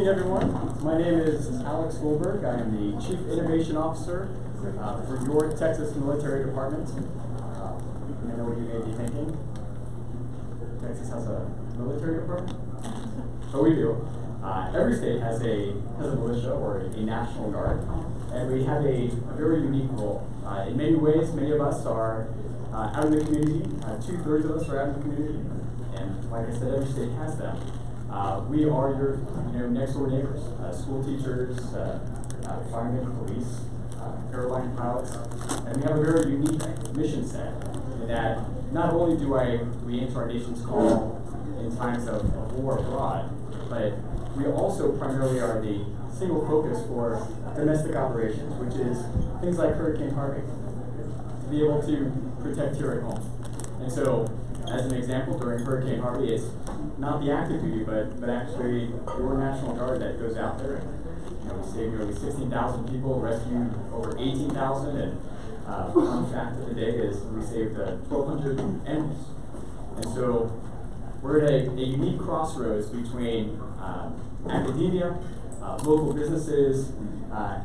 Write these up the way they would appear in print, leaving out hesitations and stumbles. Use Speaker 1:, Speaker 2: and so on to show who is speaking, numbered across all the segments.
Speaker 1: evening, everyone. My name is Alex Goldberg. I am the Chief Innovation Officer for your Texas Military Department. I know what you may be thinking. Texas has a military department? So we do. Every state has a militia or a National Guard, and we have a very unique role. In many ways, many of us are out in the community. 2/3 of us are out in the community, and like I said, every state has them. We are your next door neighbors, school teachers, firemen, police, airline pilots, and we have a very unique mission set in that not only do we answer our nation's call in times of war abroad, but we also primarily are the single focus for domestic operations, which is things like Hurricane Harvey, to be able to protect here at home. And so, as an example, during Hurricane Harvey, it's not the active duty, but actually your National Guard that goes out there. And we saved nearly 16,000 people, rescued over 18,000, and one fact of the day is we saved 1,200 animals. And so we're at a unique crossroads between academia, local businesses,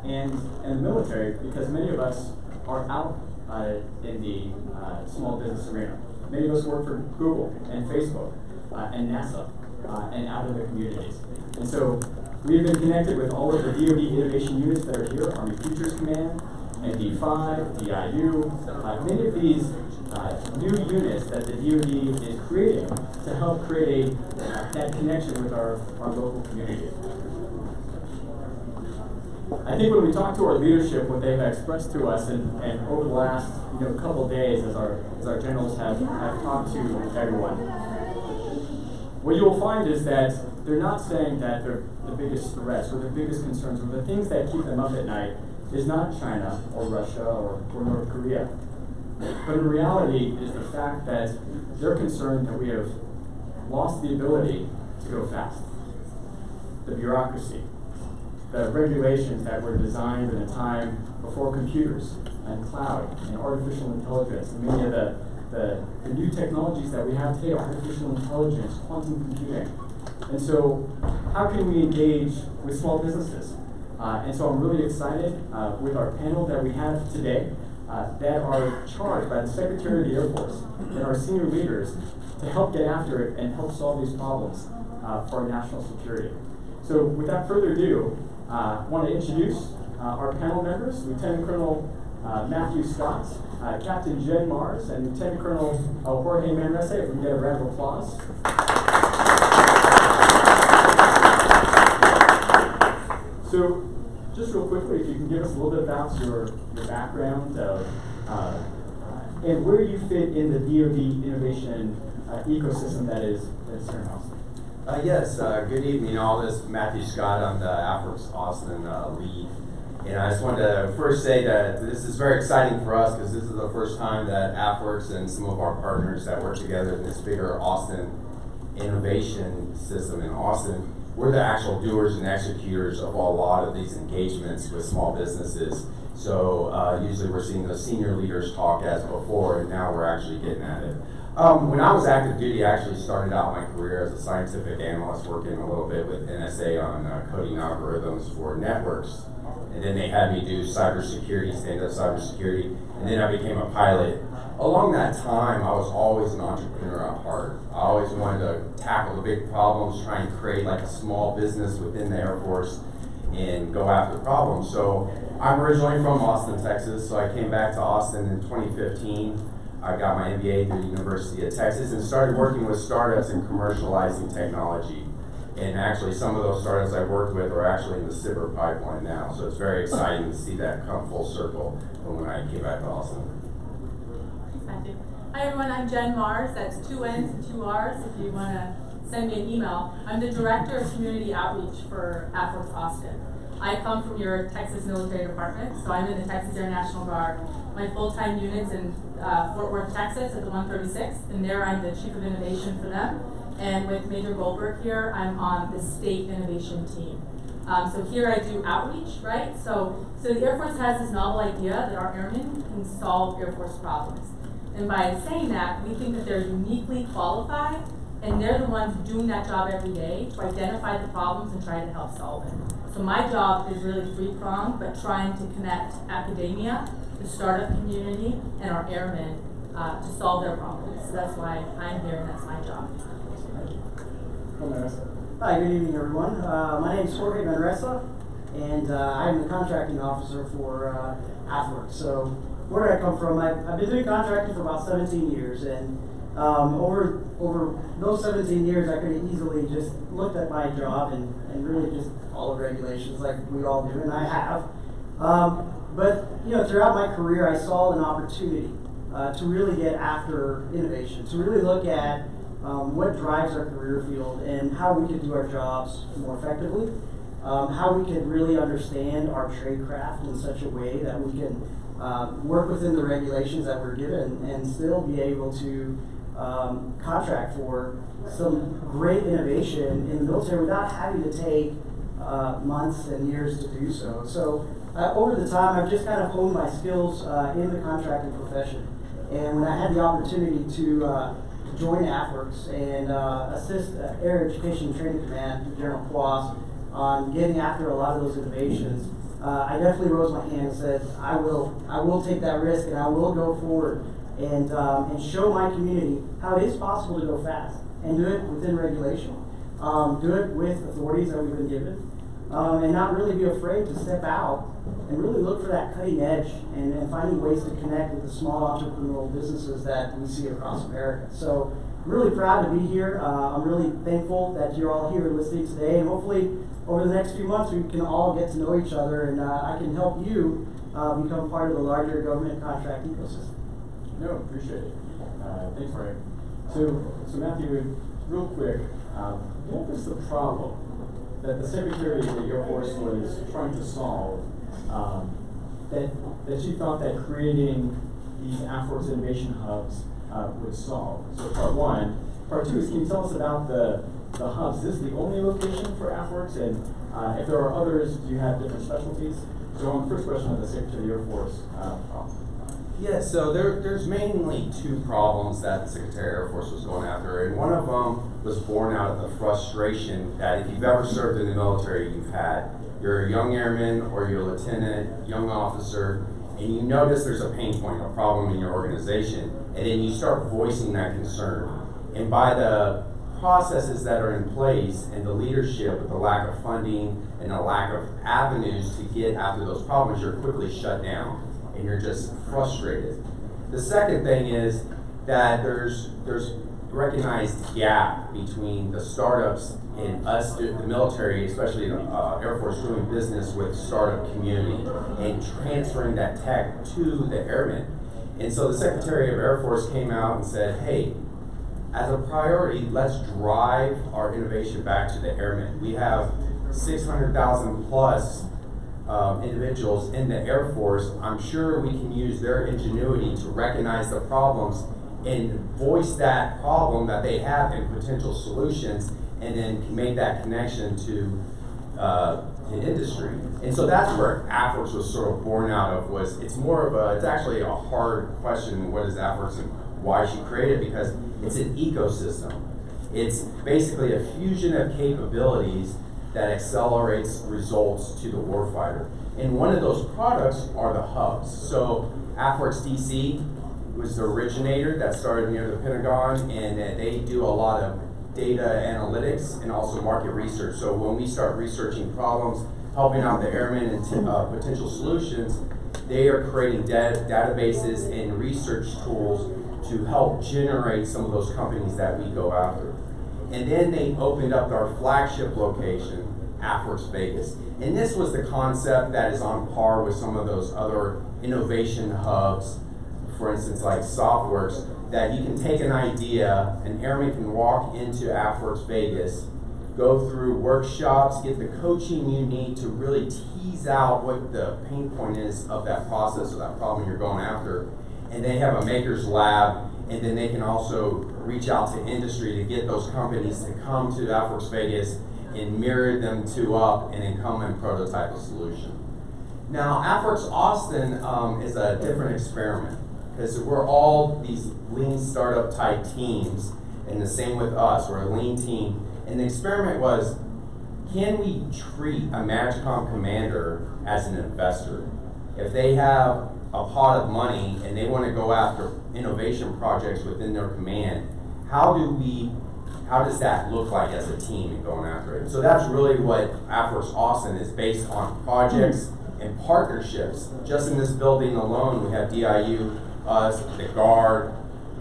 Speaker 1: and the military, because many of us are out in the small business arena. Many of us work for Google and Facebook and NASA and out in the communities. And so we've been connected with all of the DoD innovation units that are here, Army Futures Command, ND5, DIU, many of these new units that the DoD is creating to help create that connection with our local community. I think when we talk to our leadership, what they've expressed to us, and over the last couple days, as our generals have talked to everyone, what you will find is that they're not saying that the biggest threats or the biggest concerns or the things that keep them up at night is not China or Russia or North Korea. But in reality, it is the fact that they're concerned that we have lost the ability to go fast. The bureaucracy, the regulations that were designed in a time before computers and cloud and artificial intelligence, and many of the new technologies that we have today, artificial intelligence, quantum computing. And so how can we engage with small businesses? And so I'm really excited with our panel that we have today that are charged by the Secretary of the Air Force and our senior leaders to help get after it and help solve these problems for our national security. So without further ado, I want to introduce our panel members, Lieutenant Colonel Matthew Scott, Captain Jen Mars, and Lieutenant Colonel Jorge Manresa. If we can get a round of applause. So, just real quickly, if you can give us a little bit about your background and where you fit in the DoD innovation ecosystem that is here in Austin.
Speaker 2: Yes, good evening all. This is Matthew Scott. I'm the AFWERX Austin lead. And I just wanted to first say that this is very exciting for us because this is the first time that AFWERX and some of our partners that work together in this bigger Austin innovation system in Austin, we're the actual doers and executors of a lot of these engagements with small businesses. So usually we're seeing the senior leaders talk as before, and now we're actually getting at it. When I was active duty, I actually started out my career as a scientific analyst, working a little bit with NSA on coding algorithms for networks. And then they had me do cybersecurity, stand-up cybersecurity, and then I became a pilot. Along that time, I was always an entrepreneur at heart. I always wanted to tackle the big problems, try and create like a small business within the Air Force and go after problems. So I'm originally from Austin, Texas, so I came back to Austin in 2015. I got my MBA through the University of Texas and started working with startups and commercializing technology. And actually some of those startups I worked with are actually in the SBIR pipeline now. So it's very exciting to see that come full circle from when I came back to Austin.
Speaker 3: Thank you. Hi everyone, I'm Jen Mars. That's 2 N's and 2 R's if you want to send me an email. I'm the Director of Community Outreach for AFWERX Austin. I come from your Texas Military Department, so I'm in the Texas Air National Guard. My full-time unit's in Fort Worth, Texas at the 136th, and there I'm the Chief of Innovation for them. And with Major Goldberg here, I'm on the State Innovation team. So here I do outreach, right? So the Air Force has this novel idea that our airmen can solve Air Force problems. And by saying that, we think that they're uniquely qualified and they're the ones doing that job every day to identify the problems and try to help solve it. So my job is really three-pronged, but trying to connect academia, the startup community, and our airmen to solve their problems. So that's why I'm here, and that's my job.
Speaker 4: Hi, good evening, everyone. My name is Jorge Manresa, and I'm the contracting officer for AFWERX. So where did I come from? I've been doing contracting for about 17 years, and over those 17 years, I could have easily just looked at my job and really just followed regulations like we all do, and I have. But you know, throughout my career, I saw an opportunity to really get after innovation, to really look at what drives our career field and how we could do our jobs more effectively, how we could really understand our trade craft in such a way that we can work within the regulations that we're given and still be able to contract for some great innovation in the military without having to take months and years to do so. So over the time, I've just kind of honed my skills in the contracting profession. And when I had the opportunity to join AFWERX and assist Air Education and Training Command, General Quas, on getting after a lot of those innovations, I definitely rose my hand and said, I will take that risk and I will go forward and show my community how it is possible to go fast and do it within regulation, do it with authorities that we've been given, and not really be afraid to step out and really look for that cutting edge and finding ways to connect with the small entrepreneurial businesses that we see across America. So I'm really proud to be here. I'm really thankful that you're all here listening today, and hopefully over the next few months we can all get to know each other, and I can help you become part of the larger government contract ecosystem.
Speaker 1: No, appreciate it. Thanks, Ray. So Matthew, real quick, what was the problem that the Secretary of the Air Force was trying to solve that you thought that creating these AFWERX innovation hubs would solve? So part one. Part two is, can you tell us about the hubs? Is this the only location for AFWERX? And if there are others, do you have different specialties? So on the first question of the Secretary of the Air Force problem.
Speaker 2: Yeah, so there's mainly two problems that the Secretary of Air Force was going after, and one of them was born out of the frustration that if you've ever served in the military, you're a young airman or you're a lieutenant, young officer, and you notice there's a pain point, a problem in your organization, and then you start voicing that concern. And by the processes that are in place and the leadership with the lack of funding and the lack of avenues to get after those problems, you're quickly shut down and you're just frustrated. The second thing is that there's recognized gap between the startups and us, the military, especially the Air Force, doing business with startup community and transferring that tech to the airmen. And so the Secretary of Air Force came out and said, hey, as a priority, let's drive our innovation back to the airmen. We have 600,000 plus individuals in the Air Force. I'm sure we can use their ingenuity to recognize the problems and voice that problem that they have and potential solutions, and then make that connection to industry. And so that's where AFWERX was sort of born out of. It's actually a hard question, what is AFWERX and why she created it, because it's an ecosystem. It's basically a fusion of capabilities that accelerates results to the warfighter. And one of those products are the hubs. So AFWERX DC was the originator that started near the Pentagon, and they do a lot of data analytics and also market research. So when we start researching problems, helping out the airmen and potential solutions, they are creating databases and research tools to help generate some of those companies that we go after. And then they opened up our flagship location, AFWERX Vegas. And this was the concept that is on par with some of those other innovation hubs, for instance, like SoftWorks, that you can take an idea, an airman can walk into AFWERX Vegas, go through workshops, get the coaching you need to really tease out what the pain point is of that process or that problem you're going after. And they have a maker's lab, and then they can also reach out to industry to get those companies to come to AFWERX Vegas and mirror them up and then come and prototype a solution. Now, AFWERX Austin is a different experiment because we're all these lean startup type teams, and the same with us. We're a lean team. And the experiment was, can we treat a MAGCOM commander as an investor? If they have a pot of money and they want to go after innovation projects within their command, how does that look like as a team and going after it? So that's really what AFWERX Austin is based on, projects and partnerships. Just in this building alone, we have DIU, us, the Guard,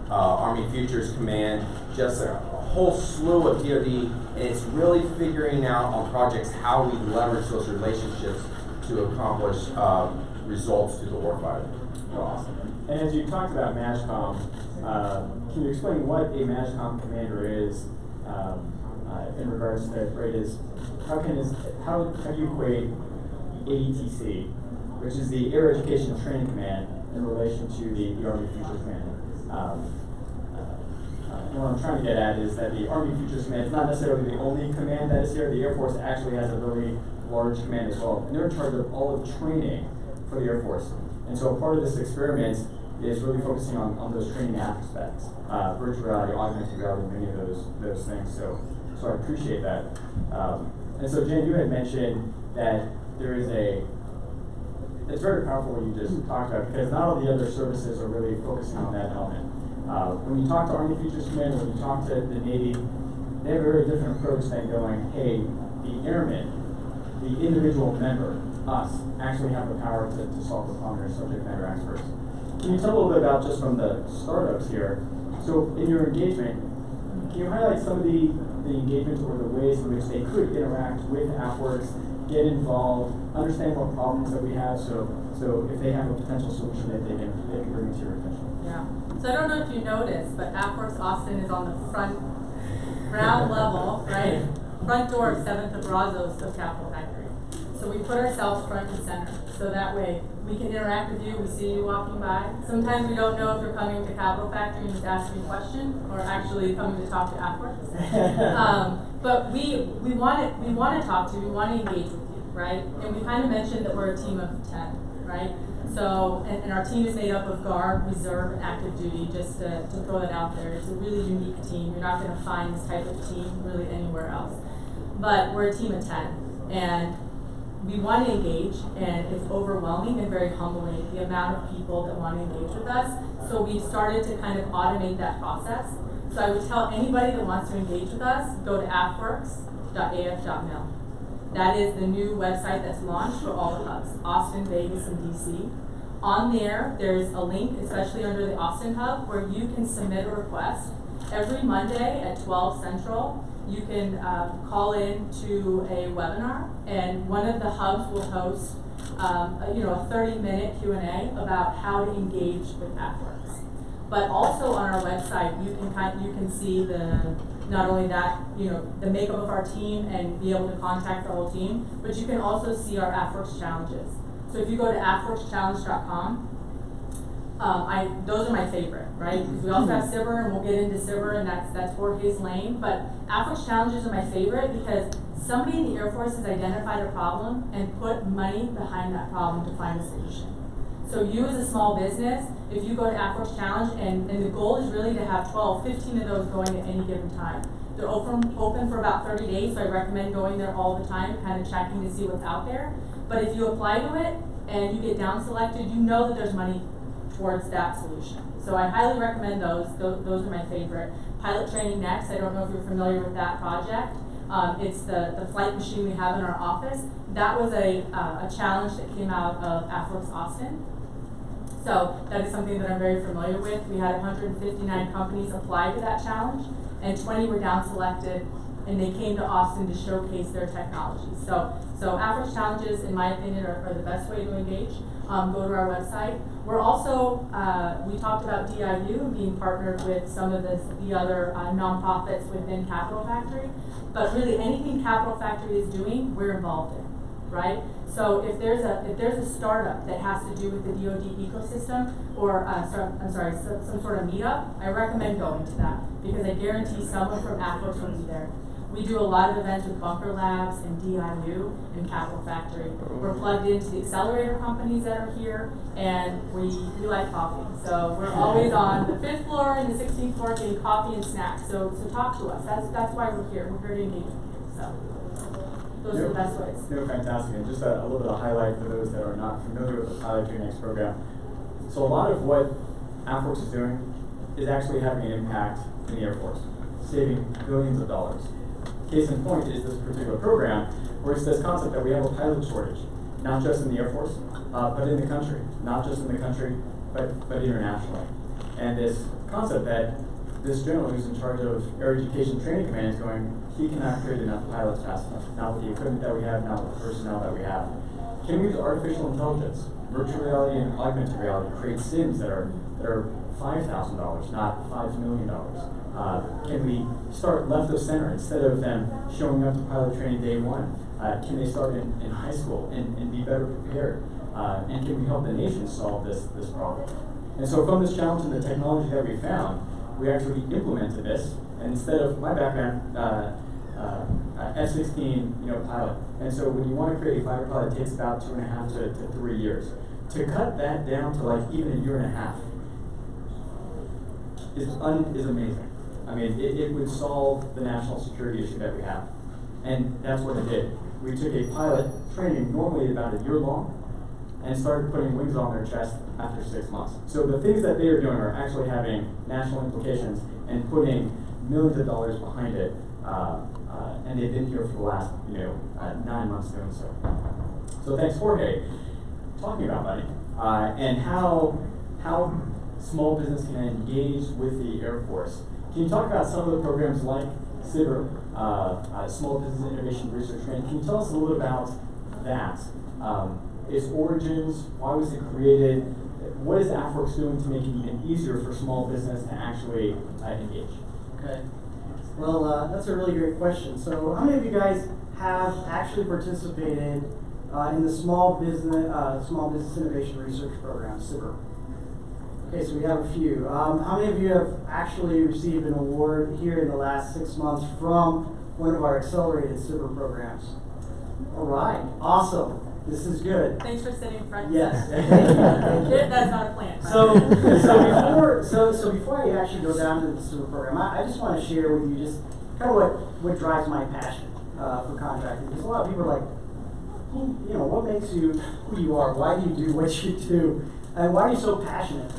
Speaker 2: Army Futures Command, just a whole slew of DoD, and it's really figuring out on projects how we leverage those relationships to accomplish results to the warfighter.
Speaker 1: Awesome. And as you talked about MAGCOM, can you explain what a MAGCOM commander is in regards to how do you equate AETC, which is the Air Education Training Command, in relation to the Army Futures Command? What I'm trying to get at is that the Army Futures Command is not necessarily the only command that is here. The Air Force actually has a really large command as well, and they're in charge of all of the training for the Air Force. And so part of this experiment is really focusing on those training aspects, virtual reality, augmented reality, many of those things. So I appreciate that. And so Jen, you had mentioned that there is it's very powerful what you just talked about, because not all the other services are really focusing on that element. When you talk to Army Futures Command, when you talk to the Navy, they have a very different approach than going, hey, the airmen, the individual member, us, actually have the power to solve the problem. They're subject matter experts. Can you tell a little bit about, just from the startups here, so in your engagement, can you highlight some of the engagements or the ways in which they could interact with AFWERX, get involved, understand what problems that we have, so if they have a potential solution that they can bring it to your attention?
Speaker 3: Yeah. So I don't know if you noticed, but AFWERX Austin is on the ground level, right? Front door of 7th of Brazos of Capitol Factory. So we put ourselves front and center, so that way we can interact with you, we see you walking by. Sometimes we don't know if you're coming to Capitol Factory and just asking a question, or actually coming to talk to AFWERX. But we want to talk to you, we want to engage with you, right? And we kind of mentioned that we're a team of 10, right? So, and our team is made up of Guard, Reserve, and Active Duty, just to throw that out there. It's a really unique team. You're not going to find this type of team really anywhere else. But we're a team of 10, and we want to engage, and it's overwhelming and very humbling, the amount of people that want to engage with us. So we've started to kind of automate that process. So I would tell anybody that wants to engage with us, go to afwerx.af.mil. That is the new website that's launched for all the hubs, Austin, Vegas, and DC. On there, there's a link, especially under the Austin hub, where you can submit a request. Every Monday at 12 Central, you can call in to a webinar, and one of the hubs will host a 30-minute Q&A about how to engage with AFWERX. But also on our website, you can see not only that, the makeup of our team and be able to contact the whole team, but you can also see our AFWERX challenges. So if you go to afwerxchallenge.com, those are my favorite, right? Because we also have Cyber, and we'll get into Cyber, and that's Jorge's lane. But AFWERX challenges are my favorite because somebody in the Air Force has identified a problem and put money behind that problem to find a solution. So you as a small business, if you go to AFWERX Challenge, and the goal is really to have 12, 15 of those going at any given time. They're open for about 30 days, so I recommend going there all the time, kind of checking to see what's out there. But if you apply to it and you get down selected, you know that there's money towards that solution. So I highly recommend those. Those are my favorite. Pilot Training Next, I don't know if you're familiar with that project. It's the flight machine we have in our office. That was a challenge that came out of AFWERX Austin. So that is something that I'm very familiar with. We had 159 companies apply to that challenge, and 20 were down selected, and they came to Austin to showcase their technology. So AFWERX challenges, in my opinion, are the best way to engage. Go to our website. We're also, we talked about DIU and being partnered with some of the other nonprofits within Capitol Factory, but really anything Capitol Factory is doing, we're involved in, right? So if there's a startup that has to do with the DoD ecosystem, or some sort of meetup, I recommend going to that, because I guarantee someone from AFWERX will be there. We do a lot of events with Bunker Labs and DIU and Capital Factory. We're plugged into the accelerator companies that are here, and we like coffee. So we're always on the 5th floor and the 16th floor getting coffee and snacks. So talk to us. That's why we're here. We're here to engage with you. So those are the best ways.
Speaker 1: Fantastic. And just a little bit of highlight for those that are not familiar with the Pilot Your Next program. So a lot of what AFWORKS is doing is actually having an impact in the Air Force, saving billions of dollars. Case in point is this particular program, where it's this concept that we have a pilot shortage, not just in the Air Force, but in the country. Not just in the country, but internationally. And this concept that this general who's in charge of Air Education Training Command is going, he cannot create enough pilots fast enough, not with the equipment that we have, not with the personnel that we have. Can we use artificial intelligence, virtual reality and augmented reality to create sims that are $5,000, not $5 million? Can we start left of center instead of them showing up to pilot training day one? Can they start in high school and be better prepared? And can we help the nation solve this problem? And so from this challenge and the technology that we found, we actually implemented this. And instead of my background, F-16 pilot. And so when you want to create a fighter pilot, it takes about 2.5 to 3 years. To cut that down to like even 1.5 years is amazing. I mean, it would solve the national security issue that we have. And that's what it did. We took a pilot training normally about 1 year long and started putting wings on their chest after 6 months. So the things that they are doing are actually having national implications and putting millions of dollars behind it. And they've been here for the last 9 months doing so. So thanks, Jorge, talking about money and how small business can engage with the Air Force. Can you talk about some of the programs like SIBR, Small Business Innovation Research Training? Can you tell us a little about that? Its origins, why was it created? What is AFWORKS doing to make it even easier for small business to actually engage?
Speaker 4: Okay. Well, that's a really great question. So how many of you guys have actually participated in the Small Business Innovation Research Program, SIBR? Okay, so we have a few. How many of you have actually received an award here in the last 6 months from one of our accelerated SIBR programs? All right, awesome. This is good.
Speaker 3: Thanks for sitting front.
Speaker 4: Yes.
Speaker 3: That's not a plan.
Speaker 4: So before I actually go down to the SIBR program, I just want to share with you just kind of what drives my passion for contracting. Because a lot of people are like, what makes you who you are? Why do you do what you do? And why are you so passionate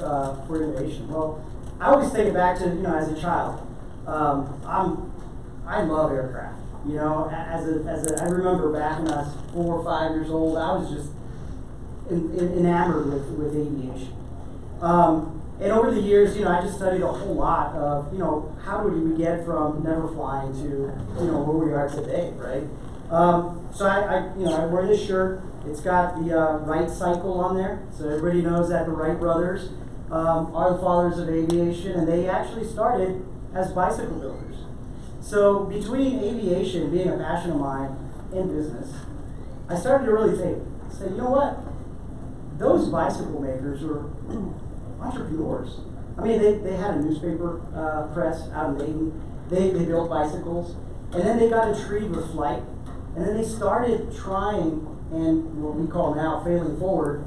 Speaker 4: for innovation? Well, I always think it back to, as a child. I love aircraft. I remember back when I was 4 or 5 years old, I was just enamored with aviation. And over the years, I just studied a whole lot of, how do we get from never flying to, where we are today, right? So I wear this shirt. It's got the Wright cycle on there, so everybody knows that the Wright brothers are the fathers of aviation, and they actually started as bicycle builders. So between aviation being a passion of mine and business, I started to really think, say, you know what? Those bicycle makers were entrepreneurs. I mean, they had a newspaper press out in Dayton. They built bicycles, and then they got intrigued with flight, and then they started trying, and what we call now failing forward,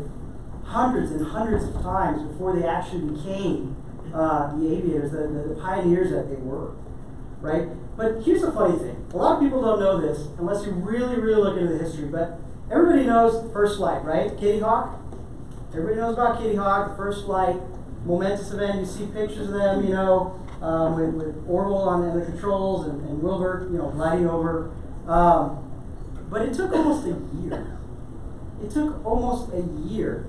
Speaker 4: hundreds and hundreds of times before they actually became the aviators, the pioneers that they were, right? But here's the funny thing. A lot of people don't know this unless you really, really look into the history, but everybody knows first flight, right? Kitty Hawk? Everybody knows about Kitty Hawk, the first flight, momentous event. You see pictures of them, with Orville on the controls and Wilbur, gliding over. But it took almost a year. It took almost a year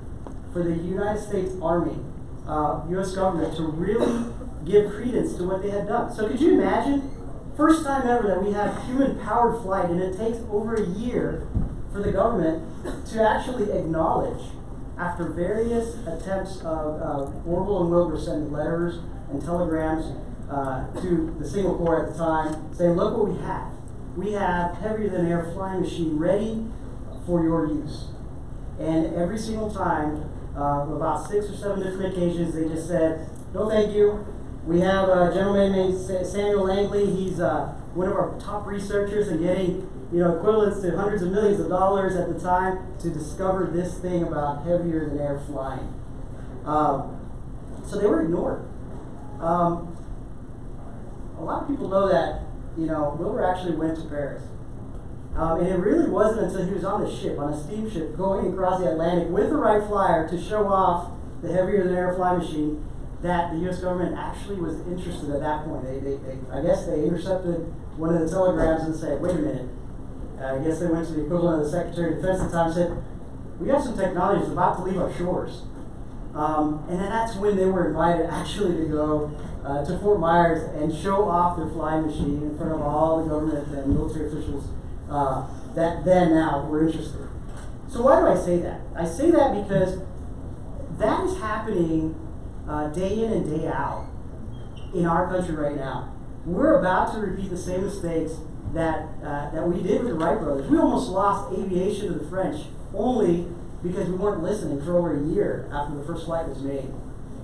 Speaker 4: for the United States Army, U.S. government, to really give credence to what they had done. So could you imagine, first time ever that we have human-powered flight, and it takes over a year for the government to actually acknowledge, after various attempts of Orville and Wilbur sending letters and telegrams to the Single Corps at the time, saying, look what we have. We have heavier-than-air flying machine ready for your use. And every single time, about 6 or 7 different occasions, they just said, no thank you, We have a gentleman named Samuel Langley. He's one of our top researchers and getting equivalents to hundreds of millions of dollars at the time to discover this thing about heavier than air flying. So they were ignored. A lot of people know that Wilbur actually went to Paris. And it really wasn't until he was on the ship, on a steamship, going across the Atlantic with the Wright Flyer to show off the heavier than air fly machine that the U.S. government actually was interested at that point. I guess they intercepted one of the telegrams and said, wait a minute. I guess they went to the equivalent of the Secretary of Defense at the time and said, we have some technology that's about to leave our shores. And then that's when they were invited actually to go to Fort Myers and show off their flying machine in front of all the government and military officials that then now were interested. So why do I say that? I say that because that is happening day in and day out in our country right now. We're about to repeat the same mistakes that we did with the Wright brothers. We almost lost aviation to the French only because we weren't listening for over a year after the first flight was made.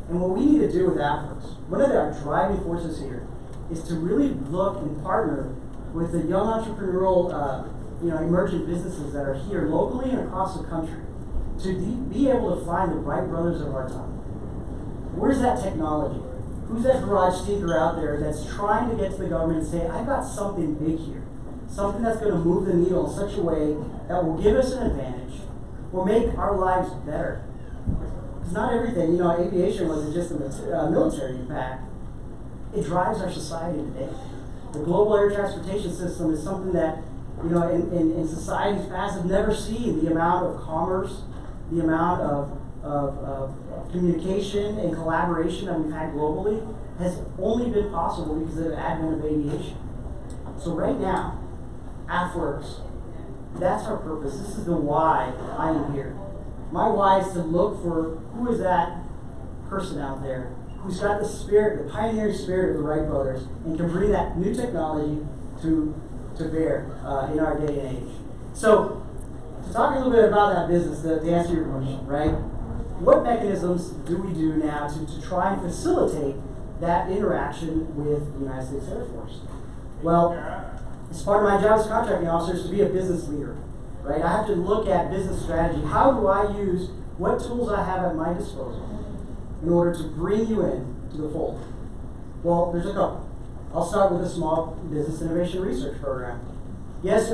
Speaker 4: And what we need to do with AFWERX, one of our driving forces here, is to really look and partner with the young entrepreneurial emerging businesses that are here locally and across the country to be able to find the Wright brothers of our time. Where's that technology? Who's that garage tinker out there that's trying to get to the government and say, I've got something big here, something that's going to move the needle in such a way that will give us an advantage or make our lives better? Because not everything, aviation wasn't just a military impact. It drives our society today. The global air transportation system is something that, in society's past have never seen the amount of commerce, the amount of communication and collaboration that we've had globally has only been possible because of the advent of aviation. So right now, AFWERX, that's our purpose. This is the why I am here. My why is to look for who is that person out there who's got the spirit, the pioneering spirit of the Wright brothers, and can bring that new technology to bear in our day and age. So, to talk a little bit about that business, to answer your question, right? What mechanisms do we do now to try and facilitate that interaction with the United States Air Force? Well, it's part of my job as a contracting officer is to be a business leader, right? I have to look at business strategy. How do I use what tools I have at my disposal in order to bring you in to the fold? Well, there's a couple. I'll start with a small business innovation research program. Yes,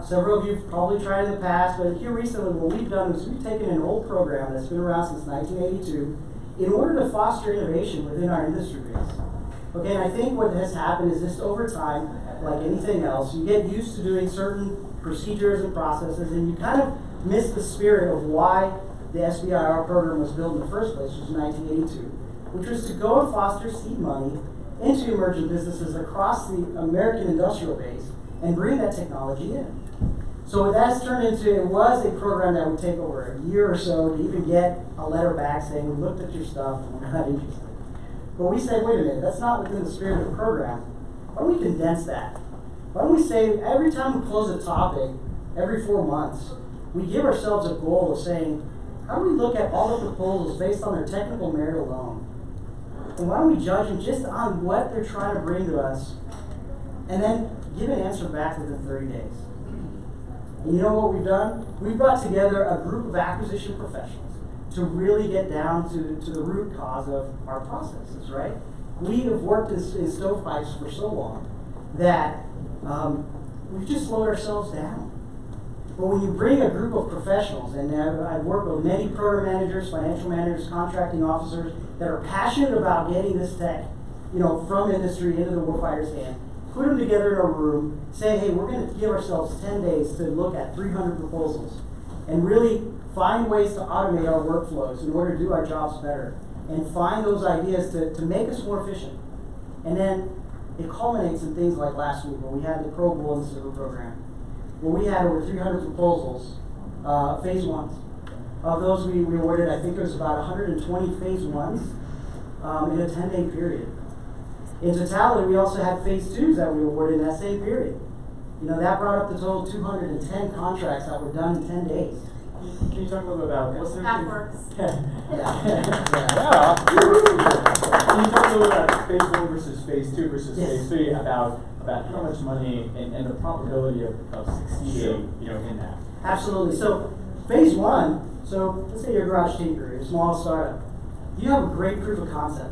Speaker 4: several of you have probably tried in the past, but here recently what we've done is we've taken an old program that's been around since 1982 in order to foster innovation within our industry base. Okay, and I think what has happened is just over time, like anything else, you get used to doing certain procedures and processes, and you kind of miss the spirit of why the SBIR program was built in the first place, which was 1982, which was to go and foster seed money into emerging businesses across the American industrial base and bring that technology in. So what that's turned into, it was a program that would take over a year or so to even get a letter back saying, we looked at your stuff and we're not interested. But we said, wait a minute, that's not within the spirit of the program. Why don't we condense that? Why don't we say every time we close a topic, every 4 months, we give ourselves a goal of saying, how do we look at all the proposals based on their technical merit alone? And why don't we judge them just on what they're trying to bring to us, and then give an answer back within 30 days? And you know what we've done? We've brought together a group of acquisition professionals to really get down to the root cause of our processes, right? We have worked in stovepipes for so long that we've just slowed ourselves down. But when you bring a group of professionals, and I've worked with many program managers, financial managers, contracting officers that are passionate about getting this tech, from industry into the warfighter's hand, put them together in a room, say, hey, we're going to give ourselves 10 days to look at 300 proposals and really find ways to automate our workflows in order to do our jobs better and find those ideas to make us more efficient. And then it culminates in things like last week when we had the Pro Bowl and Silver program, where we had over 300 proposals, phase ones. Of those we awarded, I think it was about 120 phase ones in a 10-day period. In totality, we also had phase twos that we awarded in that same period. That brought up the total 210 contracts that were done in 10 days.
Speaker 1: Can you talk a little bit about what's
Speaker 3: AFWERX.
Speaker 1: Yeah. can you talk a little about phase 1 versus phase 2 versus
Speaker 4: Yes.
Speaker 1: phase 3 about how much money and the probability of succeeding, in that?
Speaker 4: Absolutely. So phase 1, so let's say you're a garage tinker, you're a small startup. You have a great proof of concept.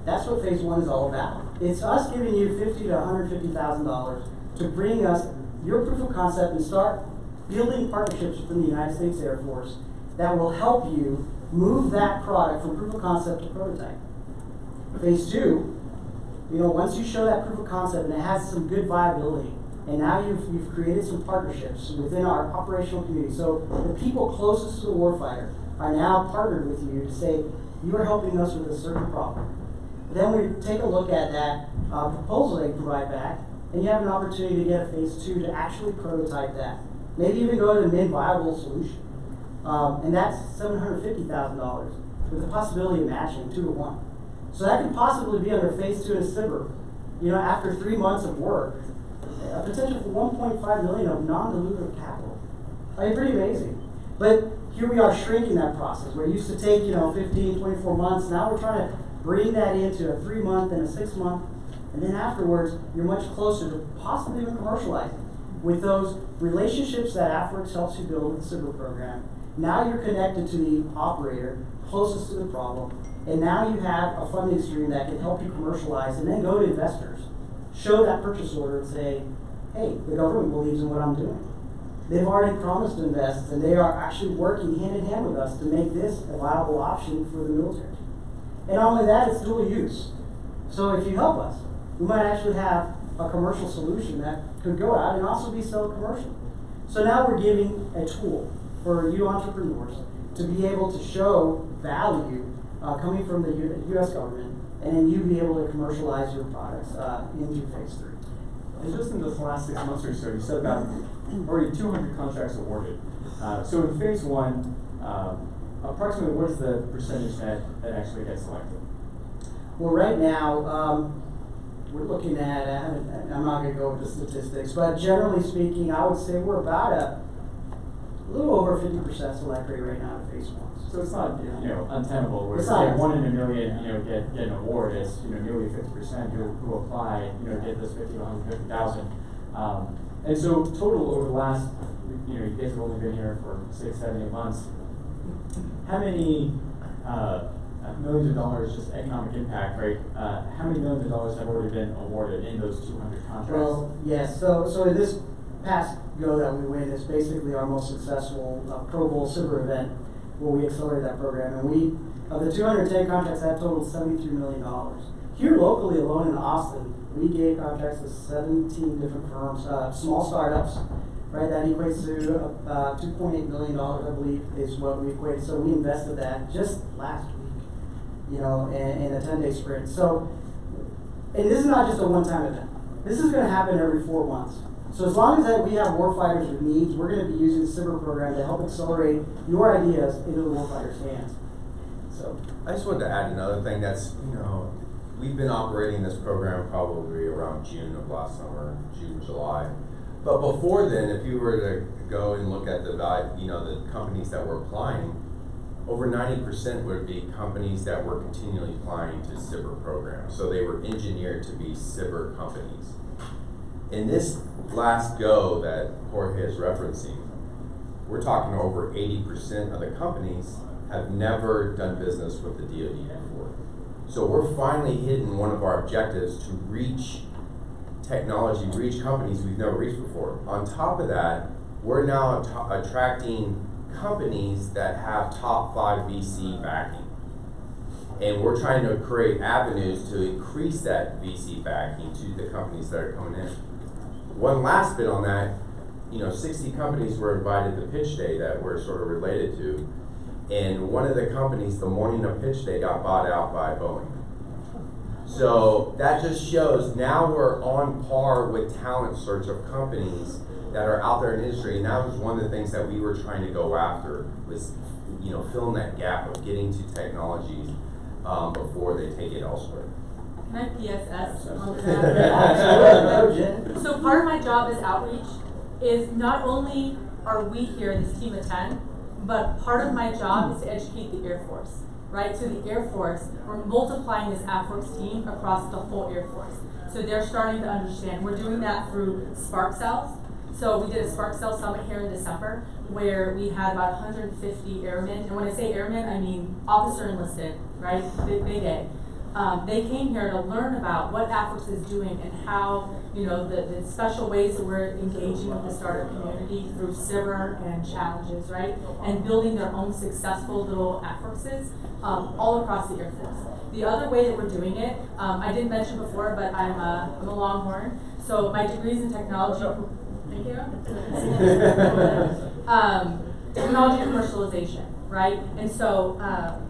Speaker 4: That's what phase 1 is all about. It's us giving you $50,000 to $150,000 to bring us your proof of concept and start building partnerships within the United States Air Force that will help you move that product from proof of concept to prototype. Phase 2, once you show that proof of concept and it has some good viability, and now you've created some partnerships within our operational community. So the people closest to the warfighter are now partnered with you to say, you are helping us with a certain problem. Then we take a look at that proposal they provide back, and you have an opportunity to get a phase 2 to actually prototype that. Maybe even go to a mid-viable solution. And that's $750,000 with the possibility of matching 2 to 1. So that could possibly be under phase 2 in SBIR. After 3 months of work, a potential for $1.5 million of non-dilutive capital. I mean, pretty amazing. But here we are shrinking that process. Where it used to take 15, 24 months. Now we're trying to bring that into a 3-month and a 6-month, and then afterwards you're much closer to possibly even commercializing with those relationships that AFWERX helps you build with the SBIR program. Now you're connected to the operator closest to the problem, and now you have a funding stream that can help you commercialize and then go to investors. Show that purchase order and say, hey, the government believes in what I'm doing. They've already promised to invest, and they are actually working hand in hand with us to make this a viable option for the military. And not only that, it's dual use. So if you help us, we might actually have a commercial solution that could go out and also be sold commercially. So now we're giving a tool for you entrepreneurs to be able to show value coming from the U.S. government, and then you be able to commercialize your products into phase 3.
Speaker 1: And just in this last 6 months or so, you said about already 200 contracts awarded. So in phase 1, approximately what is the percentage that actually gets selected?
Speaker 4: Well, right now, we're looking at, I'm not going to go over the statistics, but generally speaking, I would say we're about a little over 50% select rate right now in phase 1.
Speaker 1: So it's not, untenable. Where
Speaker 4: It's
Speaker 1: it's
Speaker 4: not.
Speaker 1: 1 in a million, get an award. It's nearly 50% who apply, get this 50, 150,000. And so total over the last, you guys have only been here for 6, 7, 8 months. How many millions of dollars, just economic impact, right? How many millions of dollars have already been awarded in those 200 contracts?
Speaker 4: Well, yes. So in this past go that we win, it's basically our most successful Pro Bowl SBIR event where we accelerated that program. And we, of the 210 contracts, that totaled $73 million. Here locally alone in Austin, we gave contracts to 17 different firms, small startups, right? That equates to $2.8 million, I believe, is what we equate. So we invested that just last week, in a 10-day sprint. So, and this is not just a one-time event. This is going to happen every 4 months. So as long as that we have warfighters with needs, we're going to be using the SBIR program to help accelerate your ideas into the warfighter's hands. So
Speaker 2: I just wanted to add another thing that's, we've been operating this program probably around June of last summer, June, July. But before then, if you were to go and look at the the companies that were applying, over 90% would be companies that were continually applying to SBIR programs. So they were engineered to be SBIR companies. In this last go that Jorge is referencing, we're talking over 80% of the companies have never done business with the DoD before. So we're finally hitting one of our objectives to reach technology, reach companies we've never reached before. On top of that, we're now attracting companies that have top 5 VC backing. And we're trying to create avenues to increase that VC backing to the companies that are coming in. One last bit on that, 60 companies were invited to pitch day that we're sort of related to. And one of the companies, the morning of pitch day, got bought out by Boeing. So that just shows now we're on par with talent search of companies that are out there in the industry. And that was one of the things that we were trying to go after, was filling that gap of getting to technologies before they take it elsewhere.
Speaker 3: Can I PSS on
Speaker 4: Absolutely.
Speaker 3: So part of my job as outreach is not only are we here, this team of 10, but part of my job is to educate the Air Force. right, to the Air Force, we're multiplying this AFWERX team across the whole Air Force. So they're starting to understand. We're doing that through Spark Cells. So we did a Spark Cell Summit here in December where we had about 150 airmen. And when I say airmen, I mean officer enlisted, right? Big A. They came here to learn about what AFWERX is doing and how, the special ways that we're engaging with the startup community through SIBR and challenges, right? And building their own successful little AFWERXs all across the Air Force. The other way that we're doing it, I didn't mention before, but I'm a Longhorn. So my degrees in technology, thank you. Technology commercialization, right? And so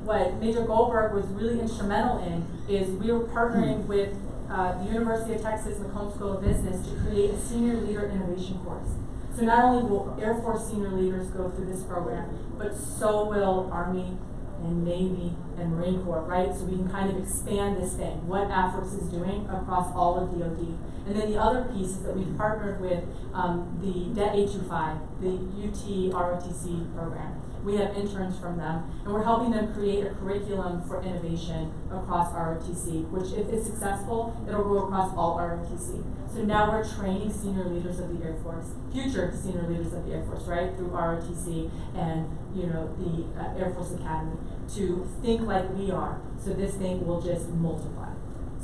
Speaker 3: what Major Goldberg was really instrumental in is we were partnering with the University of Texas McCombs School of Business to create a senior leader innovation course. So not only will Air Force senior leaders go through this program, but so will Army and Navy and Marine Corps, right? So we can kind of expand this thing, what AFWERX is doing across all of DoD. And then the other piece is that we've partnered with the DET 825, the UT ROTC program. We have interns from them, and we're helping them create a curriculum for innovation across ROTC, which if it's successful, it'll go across all ROTC. So now we're training senior leaders of the Air Force, future senior leaders of the Air Force, right, through ROTC and the Air Force Academy to think like we are. So this thing will just multiply.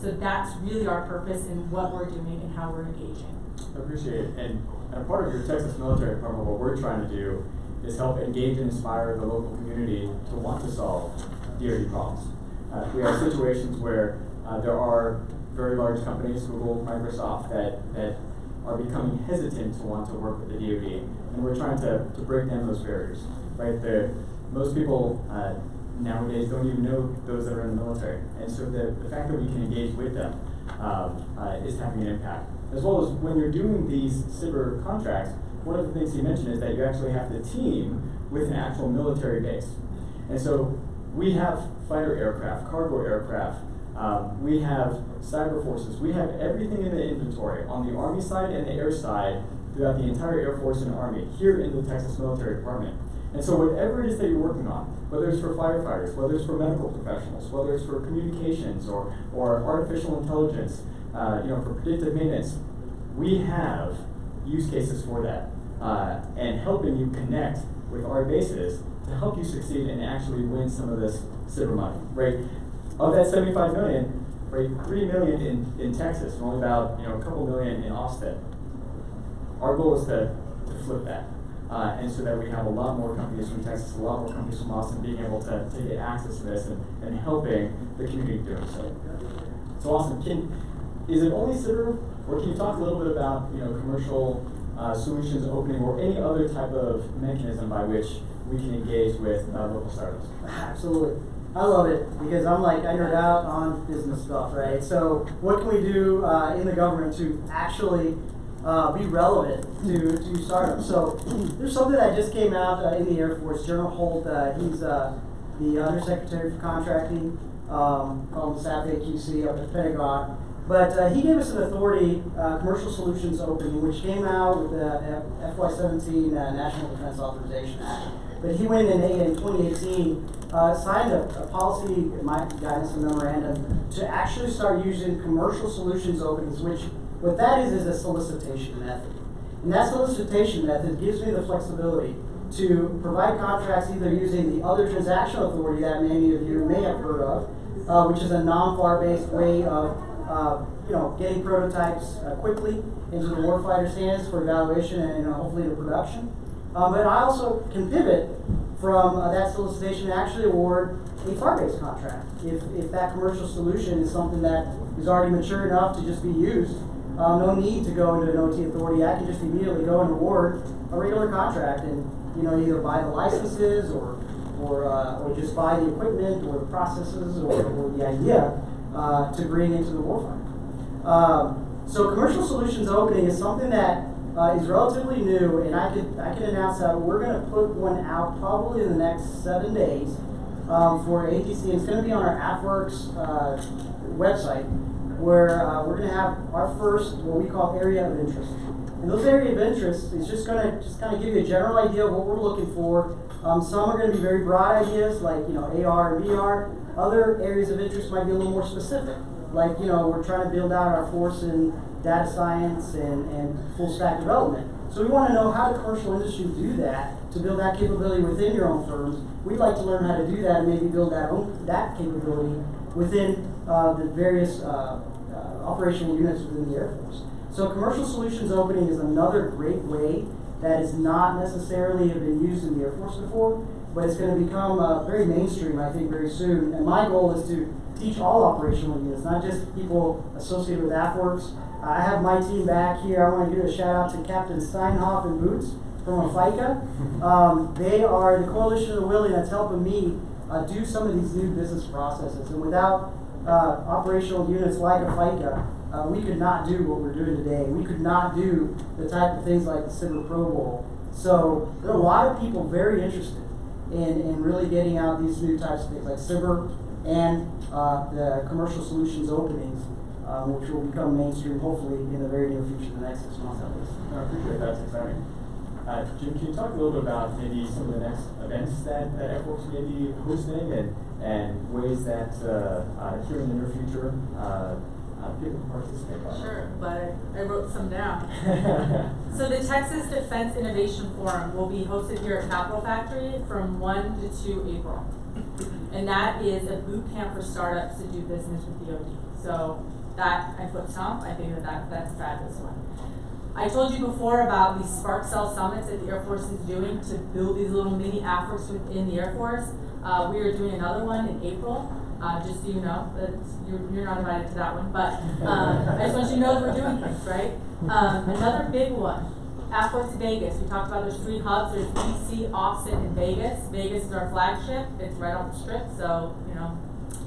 Speaker 3: So that's really our purpose in what we're doing and how we're engaging.
Speaker 1: I appreciate it. And a part of your Texas Military Department, what we're trying to do is help engage and inspire the local community to want to solve DoD problems. We have situations where there are very large companies, Google, Microsoft, that are becoming hesitant to want to work with the DoD, and we're trying to break down those barriers. Right, most people nowadays don't even know those that are in the military, and so the fact that we can engage with them is having an impact. As well as when you're doing these SIBR contracts, one of the things he mentioned is that you actually have to team with an actual military base. And so we have fighter aircraft, cargo aircraft, we have cyber forces, we have everything in the inventory on the Army side and the air side throughout the entire Air Force and Army here in the Texas Military Department. And so whatever it is that you're working on, whether it's for firefighters, whether it's for medical professionals, whether it's for communications or artificial intelligence, for predictive maintenance, we have use cases for that, and helping you connect with our bases to help you succeed and actually win some of this SIBR money, right? Of that 75 million, right, 3 million in Texas, and only about a couple million in Austin. Our goal is to flip that, and so that we have a lot more companies from Texas, a lot more companies from Austin being able to get access to this and helping the community doing so. So Austin, is it only SIBR, or can you talk a little bit about commercial solutions opening or any other type of mechanism by which we can engage with local startups?
Speaker 4: Absolutely. I love it because I nerd out on business stuff, right? So what can we do in the government to actually be relevant to startups? So there's something that just came out in the Air Force. General Holt, he's the Undersecretary for Contracting, called the SAP AQC up at the Pentagon. But he gave us an authority, commercial solutions opening, which came out with the FY17 National Defense Authorization Act. But he went in 2018, signed a policy, my guidance and memorandum, to actually start using commercial solutions openings, which what that is a solicitation method. And that solicitation method gives me the flexibility to provide contracts either using the other transactional authority that many of you may have heard of, which is a non-FAR-based way of getting prototypes quickly into the warfighter's hands for evaluation and hopefully to production. But I also can pivot from that solicitation and actually award a FAR-based contract. If that commercial solution is something that is already mature enough to just be used, no need to go into an OT authority. I can just immediately go and award a regular contract and either buy the licenses or just buy the equipment or the processes or the idea to bring into the warfighter. So commercial solutions opening is something that is relatively new, and I can announce that we're going to put one out probably in the next 7 days for ATC. And it's going to be on our AFWERX website, where we're going to have our first what we call area of interest. And those area of interest is just going to kind of give you a general idea of what we're looking for. Some are going to be very broad ideas, like AR and VR. Other areas of interest might be a little more specific, like we're trying to build out our force in data science and full stack development. So we want to know how the commercial industry do that, to build that capability within your own firms. We'd like to learn how to do that and maybe build that capability within the various operational units within the Air Force. So commercial solutions opening is another great way that is not necessarily have been used in the Air Force before, but it's going to become very mainstream, I think, very soon. And my goal is to teach all operational units, not just people associated with AFWorks. I have my team back here. I want to give a shout out to Captain Steinhoff and Boots from FICA. They are the Coalition of the Willing that's helping me do some of these new business processes. And without operational units like a FICA, we could not do what we're doing today. We could not do the type of things like the Cyber Pro Bowl. So there are a lot of people very interested in really getting out these new types of things like Cyber and the commercial solutions openings, which will become mainstream hopefully in the very near future, the next 6 months at least.
Speaker 1: I appreciate that. That's exciting. Jim, can you talk a little bit about maybe some of the next events that AFWorks may be hosting and ways that here in the near future people can participate?
Speaker 3: Sure, but I wrote some down. So the Texas Defense Innovation Forum will be hosted here at Capitol Factory from 1 to 2 April. And that is a boot camp for startups to do business with DoD. So that, I foot stomp, I think that's a fabulous one. I told you before about these Spark Cell Summits that the Air Force is doing to build these little mini AFWorks within the Air Force. We are doing another one in April. Just so you know, that you're not invited to that one, but I just want you to know that we're doing things, right? Another big one, AFWorks Vegas. We talked about there's 3 hubs. There's DC, Austin, and Vegas. Vegas is our flagship. It's right off the strip, so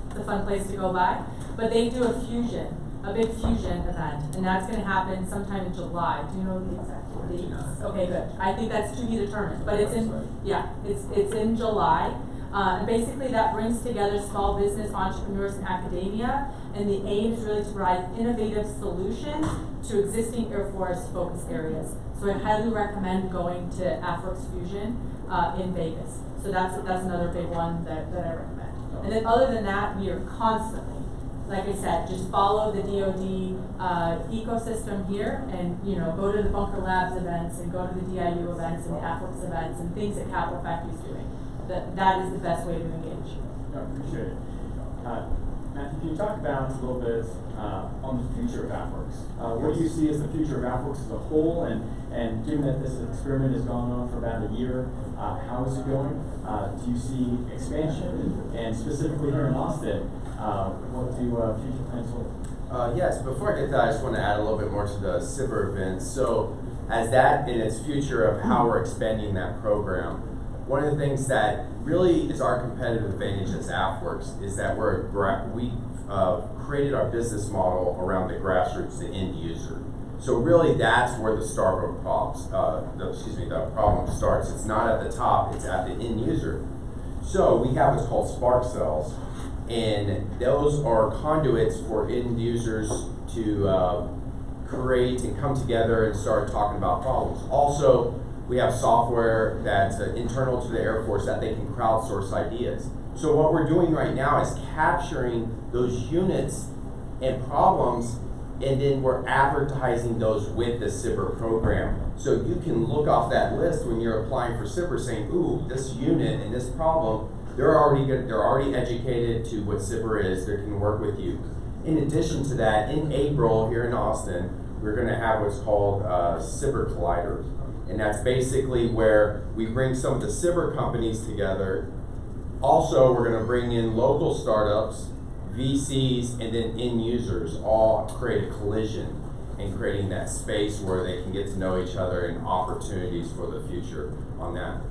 Speaker 3: it's a fun place to go by. But they do a big fusion event, and that's going to happen sometime in July. Do you know the exact dates? Okay, good. I think that's to be determined, but it's in July. And basically that brings together small business entrepreneurs and academia, and the aim is really to provide innovative solutions to existing Air Force focus areas. So I highly recommend going to AFWorks Fusion in Vegas. So that's another big one that I recommend. And then other than that, we are constantly, like I said, just follow the DoD ecosystem here, and go to the Bunker Labs events and go to the DIU events and the AFWorks events and things that Capitol Factory is doing. That is the best way to engage.
Speaker 1: I appreciate it. Matthew, can you talk about a little bit on the future of AFWorks? What do you see as the future of AFWorks as a whole? And given that this experiment has gone on for about a year, how is it going? Do you see expansion? And specifically here in Austin, what do future plans hold?
Speaker 2: Yes, before I get to that, I just want to add a little bit more to the Cyber events. So as that in its future of how we're expanding that program, one of the things that really is our competitive advantage as AFWorks is that we created our business model around the grassroots, the end user. So really that's where the problem starts. It's not at the top, it's at the end user. So we have what's called Spark Cells, and those are conduits for end users to create and come together and start talking about problems. Also, we have software that's internal to the Air Force that they can crowdsource ideas. So what we're doing right now is capturing those units and problems, and then we're advertising those with the Cyber program. So you can look off that list when you're applying for Cyber saying, ooh, this unit and this problem, they're already educated to what Cyber is, they can work with you. In addition to that, in April here in Austin, we're gonna have what's called Cyber Colliders. And that's basically where we bring some of the Cyber companies together. Also, we're going to bring in local startups, VCs, and then end users, all create a collision and creating that space where they can get to know each other and opportunities for the future on that.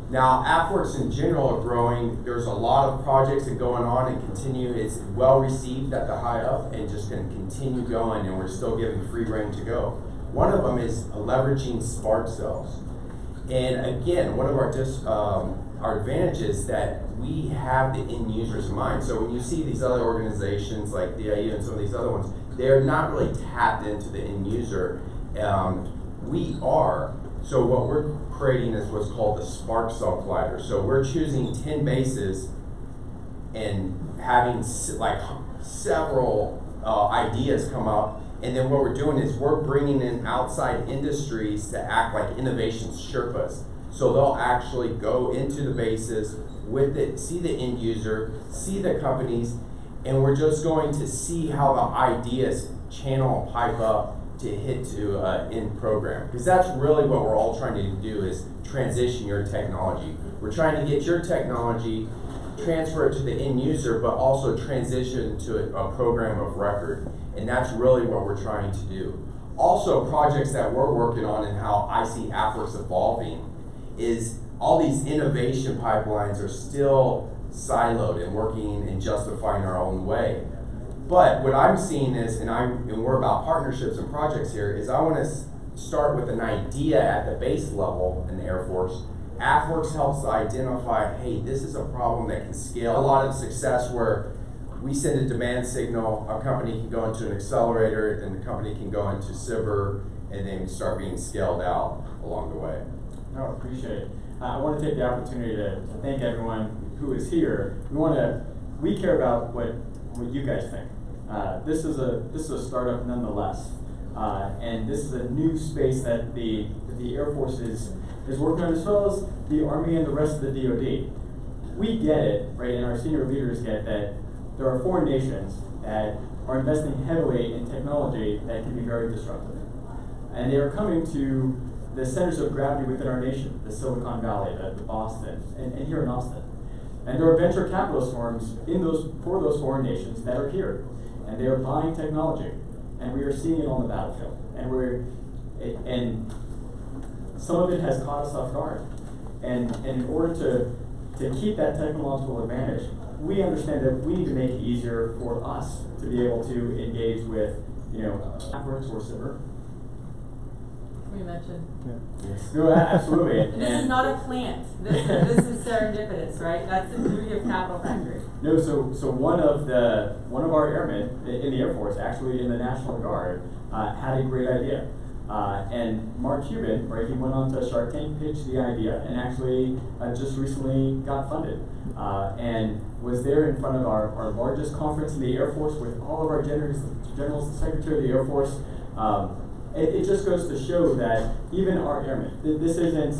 Speaker 2: Now, AFWorks in general are growing. There's a lot of projects that are going on and continue. It's well received at the high up and just going to continue going, and we're still giving free rein to go. One of them is leveraging Spark Cells. And again, one of our advantages that we have the end users in mind. So when you see these other organizations like DIU and some of these other ones, they're not really tapped into the end user. we are. So what we're creating is what's called the Spark Cell Collider. So we're choosing 10 bases and having like several ideas come up. And then what we're doing is we're bringing in outside industries to act like innovation Sherpas. So they'll actually go into the bases with it, see the end user, see the companies, and we're just going to see how the ideas channel and pipe up to hit to end program. Because that's really what we're all trying to do, is transition your technology. We're trying to get your technology, transfer it to the end user, but also transition to a program of record. And that's really what we're trying to do. Also, projects that we're working on and how I see AFWERX evolving is all these innovation pipelines are still siloed and working and justifying our own way. But what I'm seeing is, and we're about partnerships and projects here, is I want to start with an idea at the base level in the Air Force. AFWERX helps identify, hey, this is a problem that can scale. A lot of success where we send a demand signal, a company can go into an accelerator, and the company can go into SIBR, and then start being scaled out along the way.
Speaker 1: No, appreciate it. I want to take the opportunity to thank everyone who is here. We care about what you guys think. This is a startup nonetheless, and this is a new space that the Air Force is working on, as well as the Army and the rest of the DoD. We get it, right, and our senior leaders get that there are foreign nations that are investing heavily in technology that can be very disruptive. And they are coming to the centers of gravity within our nation, the Silicon Valley, the Boston, and here in Austin. And there are venture capitalist firms for those foreign nations that are here. And they are buying technology. And we are seeing it on the battlefield. And some of it has caught us off guard. And in order to keep that technological advantage, we understand that we need to make it easier for us to be able to engage with, AFWERX or SIBR.
Speaker 3: We mentioned.
Speaker 1: Yeah. Yes. No, absolutely.
Speaker 3: And this is not a plant. This is serendipitous, right? That's the beauty of Capital Factory.
Speaker 1: No, so one of our airmen in the Air Force, actually in the National Guard, had a great idea. And Mark Cuban, right, he went on to Shark Tank, pitched the idea, and actually just recently got funded. And was there in front of our largest conference in the Air Force with all of our generals, the Secretary of the Air Force. It just goes to show that even our airmen, this isn't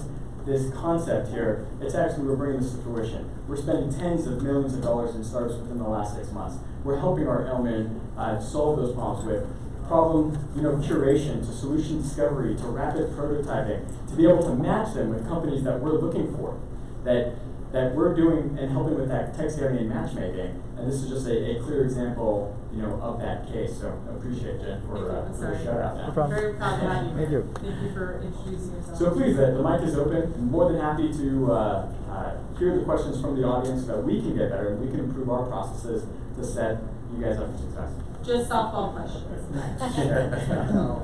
Speaker 1: this concept here, it's actually, we're bringing this to fruition. We're spending tens of millions of dollars in startups within the last 6 months. We're helping our airmen solve those problems with problem curation, to solution discovery, to rapid prototyping, to be able to match them with companies that we're looking for, that we're doing and helping with that tech savvy and matchmaking. And this is just a clear example, of that case. So I appreciate Jen for the shout out.
Speaker 3: No problem. Very proud to have you.
Speaker 5: Thank you.
Speaker 3: Thank you for introducing yourself.
Speaker 1: So please, the mic is open. I'm more than happy to hear the questions from the audience so that we can get better and we can improve our processes to set you guys up for success.
Speaker 3: Just softball questions.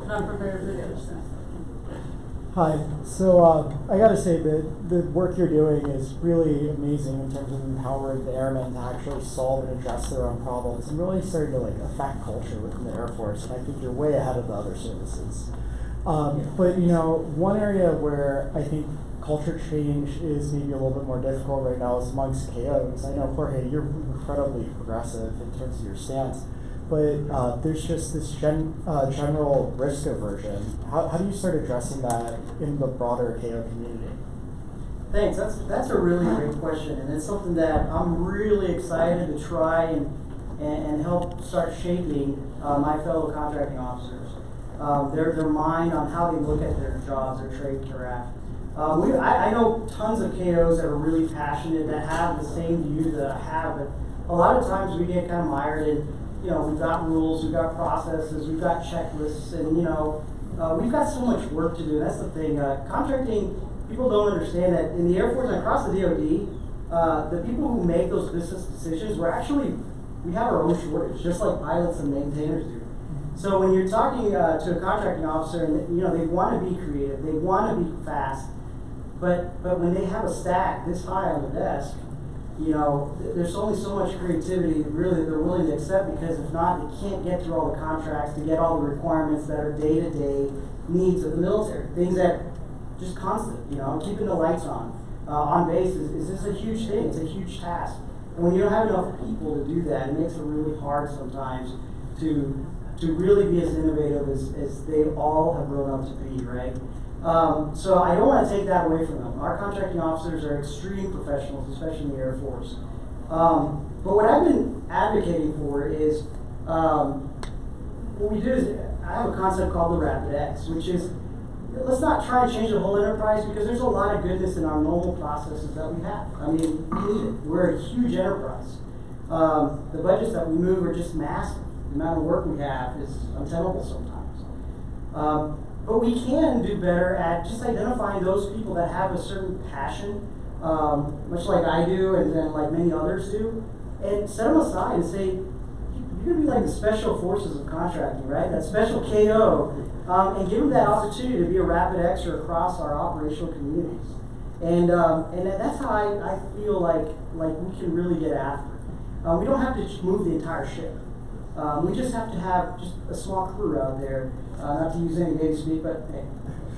Speaker 3: Not prepared for the other stuff.
Speaker 5: Hi. So I got to say that the work you're doing is really amazing in terms of empowering the airmen to actually solve and address their own problems and really starting to affect culture within the Air Force. And I think you're way ahead of the other services. But one area where I think culture change is maybe a little bit more difficult right now is amongst KOs. I know, Jorge, you're incredibly progressive in terms of your stance. But there's just this general risk aversion. How do you start addressing that in the broader KO community?
Speaker 4: Thanks. That's a really great question, and it's something that I'm really excited to try and help start shaping my fellow contracting officers. Their mind on how they look at their jobs, their trade craft. I know tons of KOs that are really passionate, that have the same view that I have, but a lot of times we get kind of mired in, we've got rules, we've got processes, we've got checklists, and we've got so much work to do. That's the thing. Contracting, people don't understand that in the Air Force and across the DoD, the people who make those business decisions, we have our own shortage, just like pilots and maintainers do. So when you're talking to a contracting officer, and they want to be creative, they want to be fast, but when they have a stack this high on the desk, you know, there's only so much creativity really that they're willing to accept, because if not, they can't get through all the contracts to get all the requirements that are day-to-day needs of the military. Things that just constant, you know, keeping the lights on base is just a huge thing. It's a huge task. And when you don't have enough people to do that, it makes it really hard sometimes to really be as innovative as they all have grown up to be, right? So I don't want to take that away from them. Our contracting officers are extreme professionals, especially in the Air Force. But what I've been advocating for is, what we do is, I have a concept called the Rapid X, which is, let's not try and change the whole enterprise, because there's a lot of goodness in our normal processes that we have. I mean, we need it. We're a huge enterprise. The budgets that we move are just massive. The amount of work we have is untenable sometimes. But we can do better at just identifying those people that have a certain passion, much like I do and then like many others do, and set them aside and say, you're going to be like the special forces of contracting, right? That special KO, and give them that opportunity to be a rapid Xer across our operational communities. And that's how I feel like we can really get after it. We don't have to move the entire ship. We just have to have just a small crew out there. Not to use any Navy speak, but hey.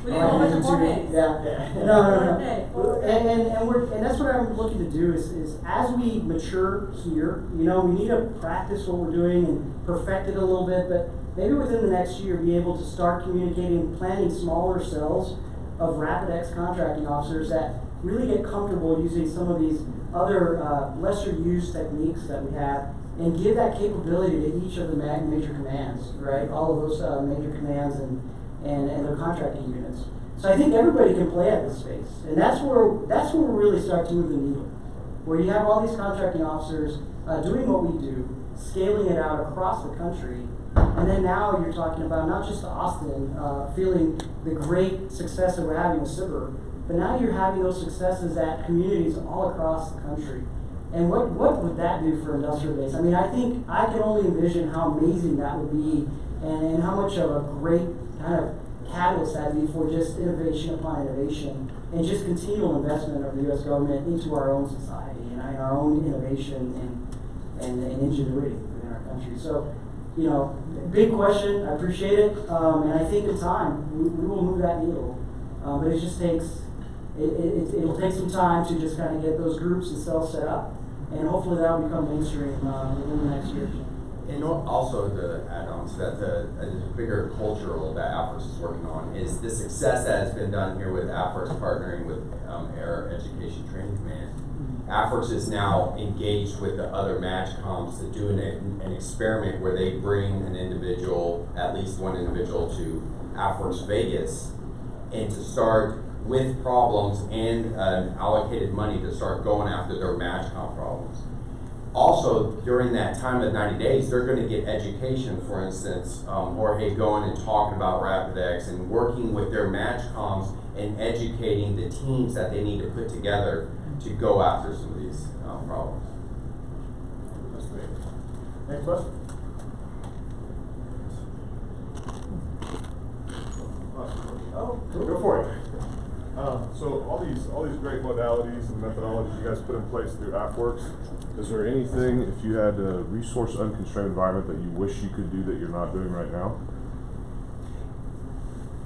Speaker 3: We need a whole bunch of more names.
Speaker 4: Yeah. No. And that's what I'm looking to do is as we mature here, you know, we need to practice what we're doing and perfect it a little bit, but maybe within the next year be able to start communicating, planning smaller cells of Rapid X contracting officers that really get comfortable using some of these other lesser used techniques that we have, and give that capability to each of the major commands, right? All of those major commands and their contracting units. So I think everybody can play at this space, and that's where we really start to move the needle, where you have all these contracting officers doing what we do, scaling it out across the country, and then now you're talking about not just Austin feeling the great success that we're having with SIBR, but now you're having those successes at communities all across the country. And what would that do for industrial base? I mean, I think I can only envision how amazing that would be, and how much of a great kind of catalyst that would be for just innovation upon innovation, and just continual investment of the U.S. government into our own society and our own innovation and ingenuity within our country. So, you know, big question. I appreciate it, and I think in time we will move that needle. But it just takes it'll take some time to just kind of get those groups and cells set up. And hopefully that will become mainstream within the next year.
Speaker 2: And also to add on to that, the bigger cultural that AFWERX is working on is the success that has been done here with AFWERX partnering with Air Education Training Command. AFWERX is now engaged with the other MAJCOMs to do an experiment where they bring an individual, at least one individual, to AFWERX Vegas, and to start with problems and allocated money to start going after their MAJCOM problems. Also, during that time of 90 days, they're going to get education, for instance, Jorge going and talking about RapidX and working with their MAJCOMs and educating the teams that they need to put together to go after some of these problems.
Speaker 1: That's great. Next question.
Speaker 6: Oh, go for it. So all these great modalities and methodologies you guys put in place through AFWERX, is there anything, if you had a resource unconstrained environment, that you wish you could do that you're not doing right now?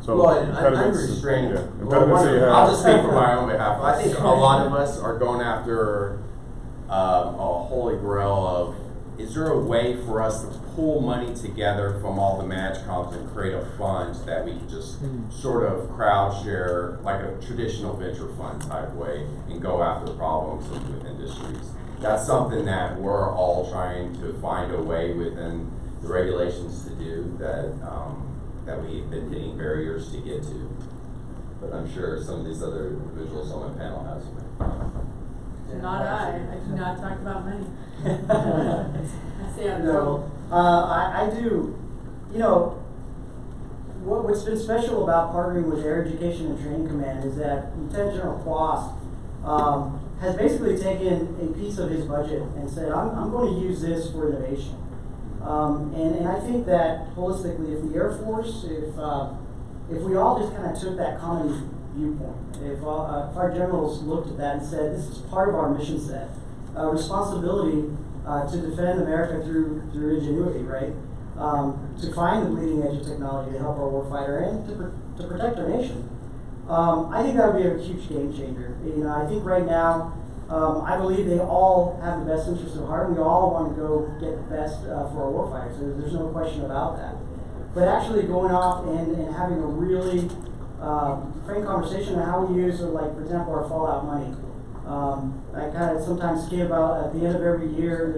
Speaker 6: So
Speaker 2: well, I'm restrained.
Speaker 6: Yeah,
Speaker 2: I'll just speak for my own behalf. I think a lot of us are going after a holy grail of, is there a way for us to pull money together from all the MAJCOMs and create a fund that we can just sort of crowd share, like a traditional venture fund type way, and go after problems with industries? That's something that we're all trying to find a way within the regulations to do that that we've been hitting barriers to get to. But I'm sure some of these other individuals on my panel have some.
Speaker 3: Not I do not talk about money. I say I'm
Speaker 4: No, I do. You know, what's been special about partnering with Air Education and Training Command is that Lieutenant General Quast has basically taken a piece of his budget and said, I'm going to use this for innovation. And I think that holistically, if the Air Force, if we all just kind of took that common viewpoint, if our generals looked at that and said, this is part of our mission set, responsibility to defend America through ingenuity, right? To find the bleeding edge of technology to help our warfighter and to protect our nation. I think that would be a huge game changer. You know, I think right now, I believe they all have the best interest at heart, and we all want to go get the best for our warfighters. There's no question about that. But actually going off and having a really frank conversation on how we use, like, for example, our fallout money. I kind of sometimes skip about at the end of every year,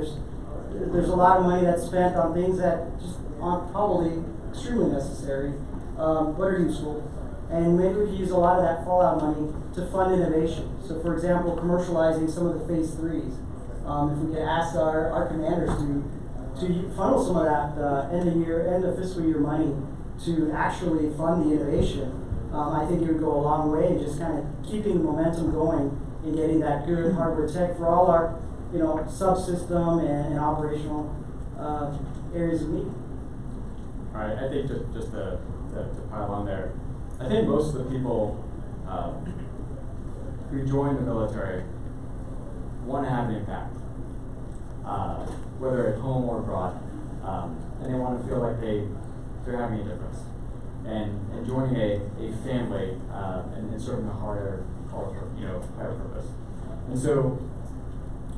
Speaker 4: there's a lot of money that's spent on things that just aren't probably extremely necessary, but are useful. And maybe we could use a lot of that fallout money to fund innovation. So for example, commercializing some of the phase 3s. If we could ask our commanders to funnel some of that end of fiscal year money to actually fund the innovation, I think it would go a long way in just kind of keeping the momentum going and getting that good hardware tech for all our, you know, subsystem and operational areas of need.
Speaker 1: All right, I think just to pile on there, I think most of the people who join the military want to have an impact, whether at home or abroad, and they want to feel like they're having a difference. And joining a family and serving a higher purpose. And so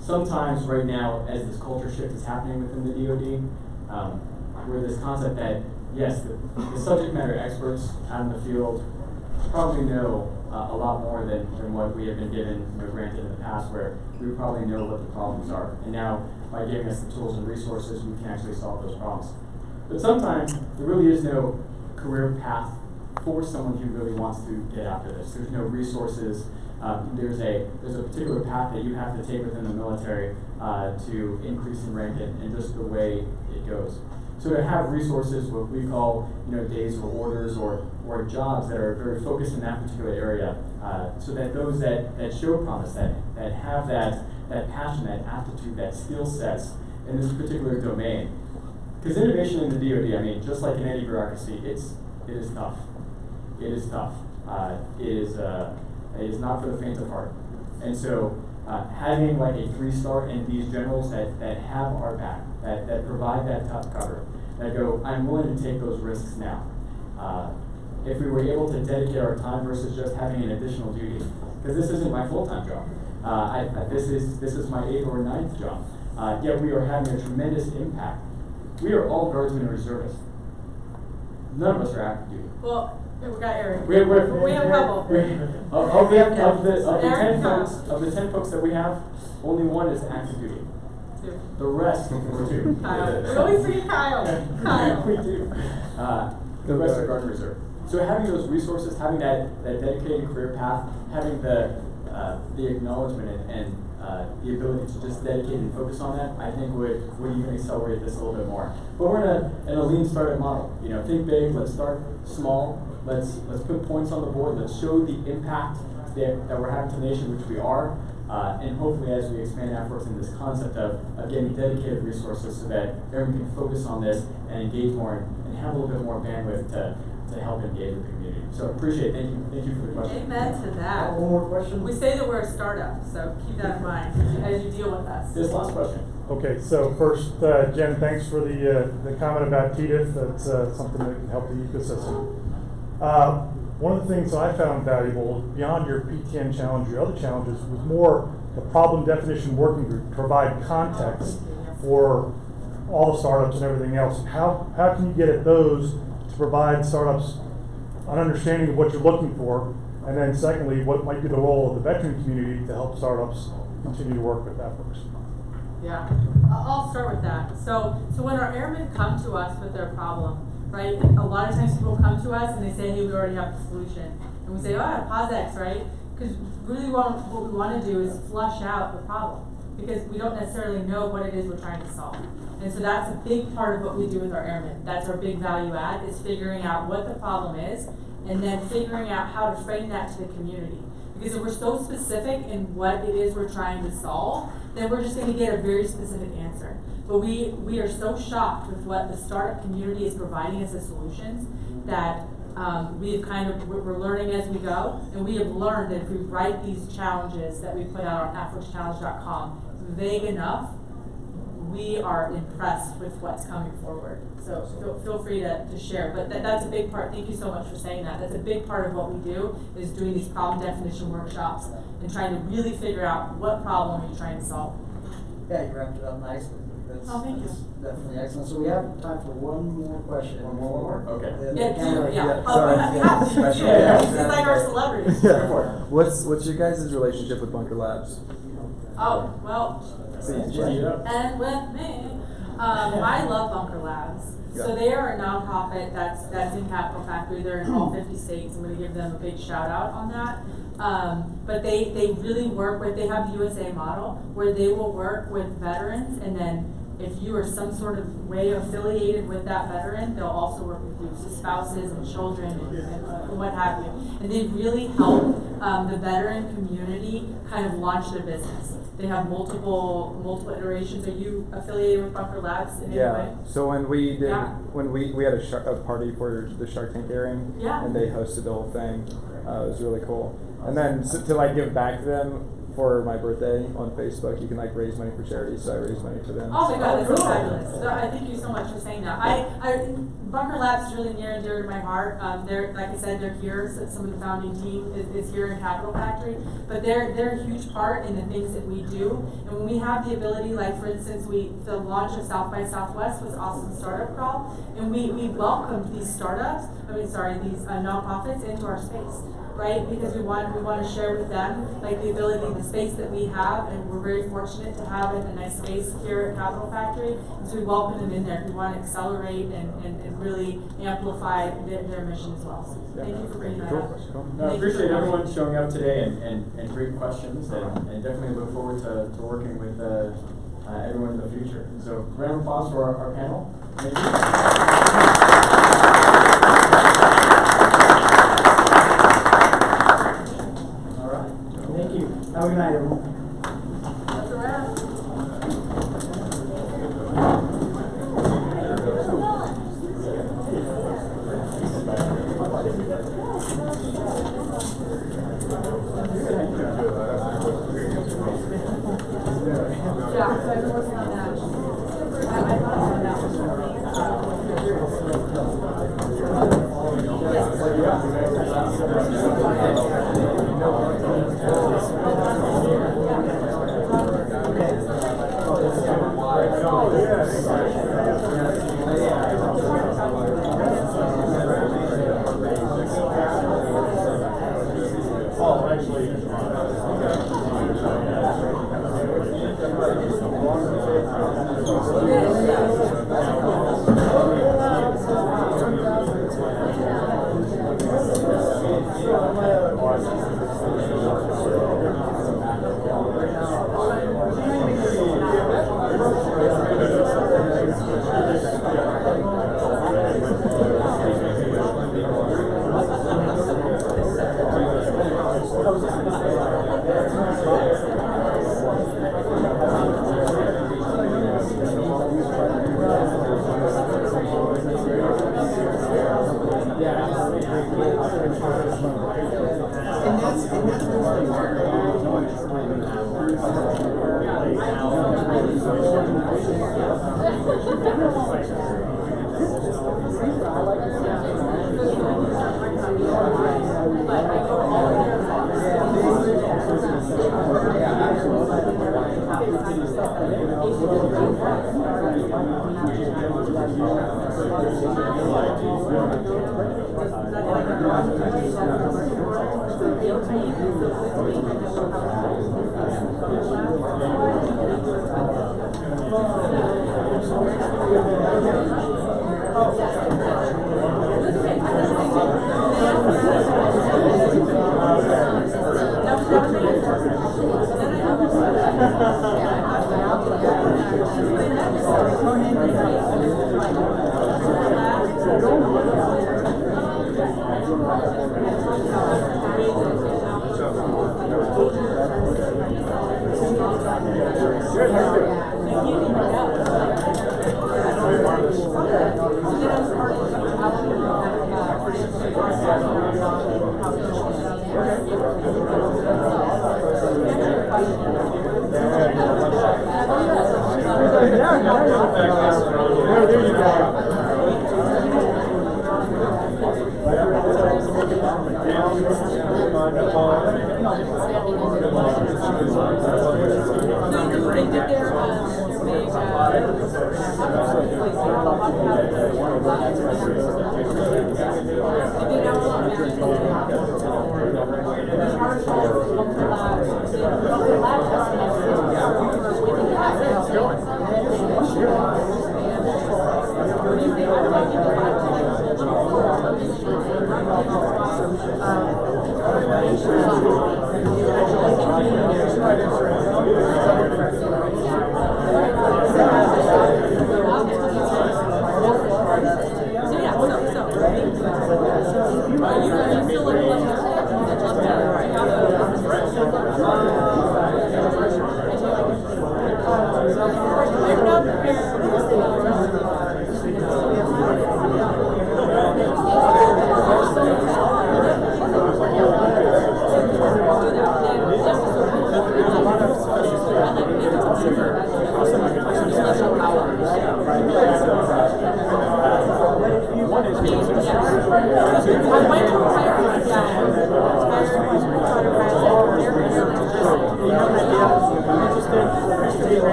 Speaker 1: sometimes right now, as this culture shift is happening within the DoD, where this concept that, yes, the subject matter experts out in the field probably know a lot more than what we have been given, granted in the past, where we probably know what the problems are. And now, by giving us the tools and resources, we can actually solve those problems. But sometimes there really is no career path for someone who really wants to get after this. There's no resources. There's a particular path that you have to take within the military to increase in rank and just the way it goes. So to have resources, what we call days or orders or jobs that are very focused in that particular area, so that those that show promise, that have that passion, that aptitude, that skill sets in this particular domain. Because innovation in the DoD, I mean, just like in any bureaucracy, it is tough. It is tough. It is not for the faint of heart. And so having like a 3-star and these generals that have our back, that provide that tough cover, that go, I'm willing to take those risks now. If we were able to dedicate our time versus just having an additional duty, because this isn't my full-time job. This is my 8th or 9th job. Yet we are having a tremendous impact. We are all guardsmen and reservists. None of us are active duty.
Speaker 3: Well, we got Eric.
Speaker 1: We have
Speaker 3: a couple.
Speaker 1: Of the 10 folks that we have, only one is active duty.
Speaker 3: 2.
Speaker 1: The rest were 2.
Speaker 3: Kyle. We always forget Kyle. Kyle.
Speaker 1: We do. The rest are guard and reserve. So having those resources, having that dedicated career path, having the acknowledgement and the ability to just dedicate and focus on that, I think would even accelerate this a little bit more. But we're in a lean startup model. Think big. Let's start small. Let's put points on the board. Let's show the impact that we're having to the nation, which we are. And hopefully, as we expand efforts in this concept of getting dedicated resources, so that everyone can focus on this and engage more and have a little bit more bandwidth to help engage with the community. So appreciate it. Thank you for the question.
Speaker 3: Amen to that.
Speaker 4: One more question?
Speaker 3: We say that we're a startup, so keep that in mind as you deal with us.
Speaker 1: This last question.
Speaker 7: Okay, so first, Jen, thanks for the comment about TDIF. That's something that can help the ecosystem. One of the things I found valuable, beyond your PTN challenge, your other challenges, was more the problem definition working group to provide context for all the startups and everything else. And how can you get at those to provide startups an understanding of what you're looking for? And then secondly, what might be the role of the veteran community to help startups continue to work with efforts?
Speaker 3: Yeah, I'll start with that. So when our airmen come to us with their problem, right, a lot of times people come to us and they say, hey, we already have the solution. And we say, POSX, right? Because really what we want to do is flush out the problem, because we don't necessarily know what it is we're trying to solve. And so that's a big part of what we do with our airmen. That's our big value add, is figuring out what the problem is and then figuring out how to frame that to the community. Because if we're so specific in what it is we're trying to solve, then we're just going to get a very specific answer. But we are so shocked with what the startup community is providing us as solutions that we're learning as we go, and we have learned that if we write these challenges that we put out on AFWorksChallenge.com, vague enough, we are impressed with what's coming forward. So feel free to share. But that's a big part. Thank you so much for saying that. That's a big part of what we do, is doing these problem definition workshops and trying to really figure out what problem are you trying to solve.
Speaker 4: Yeah, you wrapped it up nicely.
Speaker 3: Thank you.
Speaker 4: That's definitely excellent. So we have time for one more question.
Speaker 1: One more? Okay.
Speaker 3: Yeah,
Speaker 4: camera-
Speaker 3: yeah. Oh,
Speaker 8: Sorry.
Speaker 3: we have to do.
Speaker 8: Yeah.
Speaker 3: This is like our celebrities.
Speaker 8: What's your guys' relationship with Bunker Labs?
Speaker 3: Oh, well,
Speaker 1: Yeah.
Speaker 3: and with me, I love Bunker Labs. So they are a nonprofit that's in Capital Factory. They're in all 50 states. I'm going to give them a big shout out on that. But they really work with, they have the USA model where they will work with veterans, and then if you are some sort of way affiliated with that veteran, they'll also work with you, so spouses and children and what have you. And they really help the veteran community kind of launch their business. They have multiple iterations. Are you affiliated with Bunker Labs in any way?
Speaker 8: So when we did,
Speaker 3: Yeah.
Speaker 8: when we had a party for the Shark Tank airing,
Speaker 3: Yeah.
Speaker 8: and they hosted the whole thing, it was really cool. And then to like give back to them for my birthday on Facebook, you can like raise money for charity. So I raised money for them.
Speaker 3: Oh my God, that's so fabulous. So I thank you so much for saying that. Bunker Labs is really near and dear to my heart. They're, like I said, they're here. So some of the founding team is here in Capital Factory, but they're a huge part in the things that we do. And when we have the ability, like for instance, the launch of South by Southwest was Austin Startup Crawl, and we welcomed these these nonprofits into our space. Right, because we want to share with them like the ability, the space that we have, and we're very fortunate to have a nice space here at Capital Factory. And so we welcome them in there. We want to accelerate and really amplify their mission as well. So thank you for bringing that up.
Speaker 1: No, I appreciate everyone showing up today and great questions, and definitely look forward to working with everyone in the future. So round of applause for our panel. Thank you.
Speaker 4: Thank you. Have a good night, everyone.
Speaker 3: That's a wrap. Yeah, so I've been working on that. I thought on that
Speaker 6: Yeah.
Speaker 5: there you go.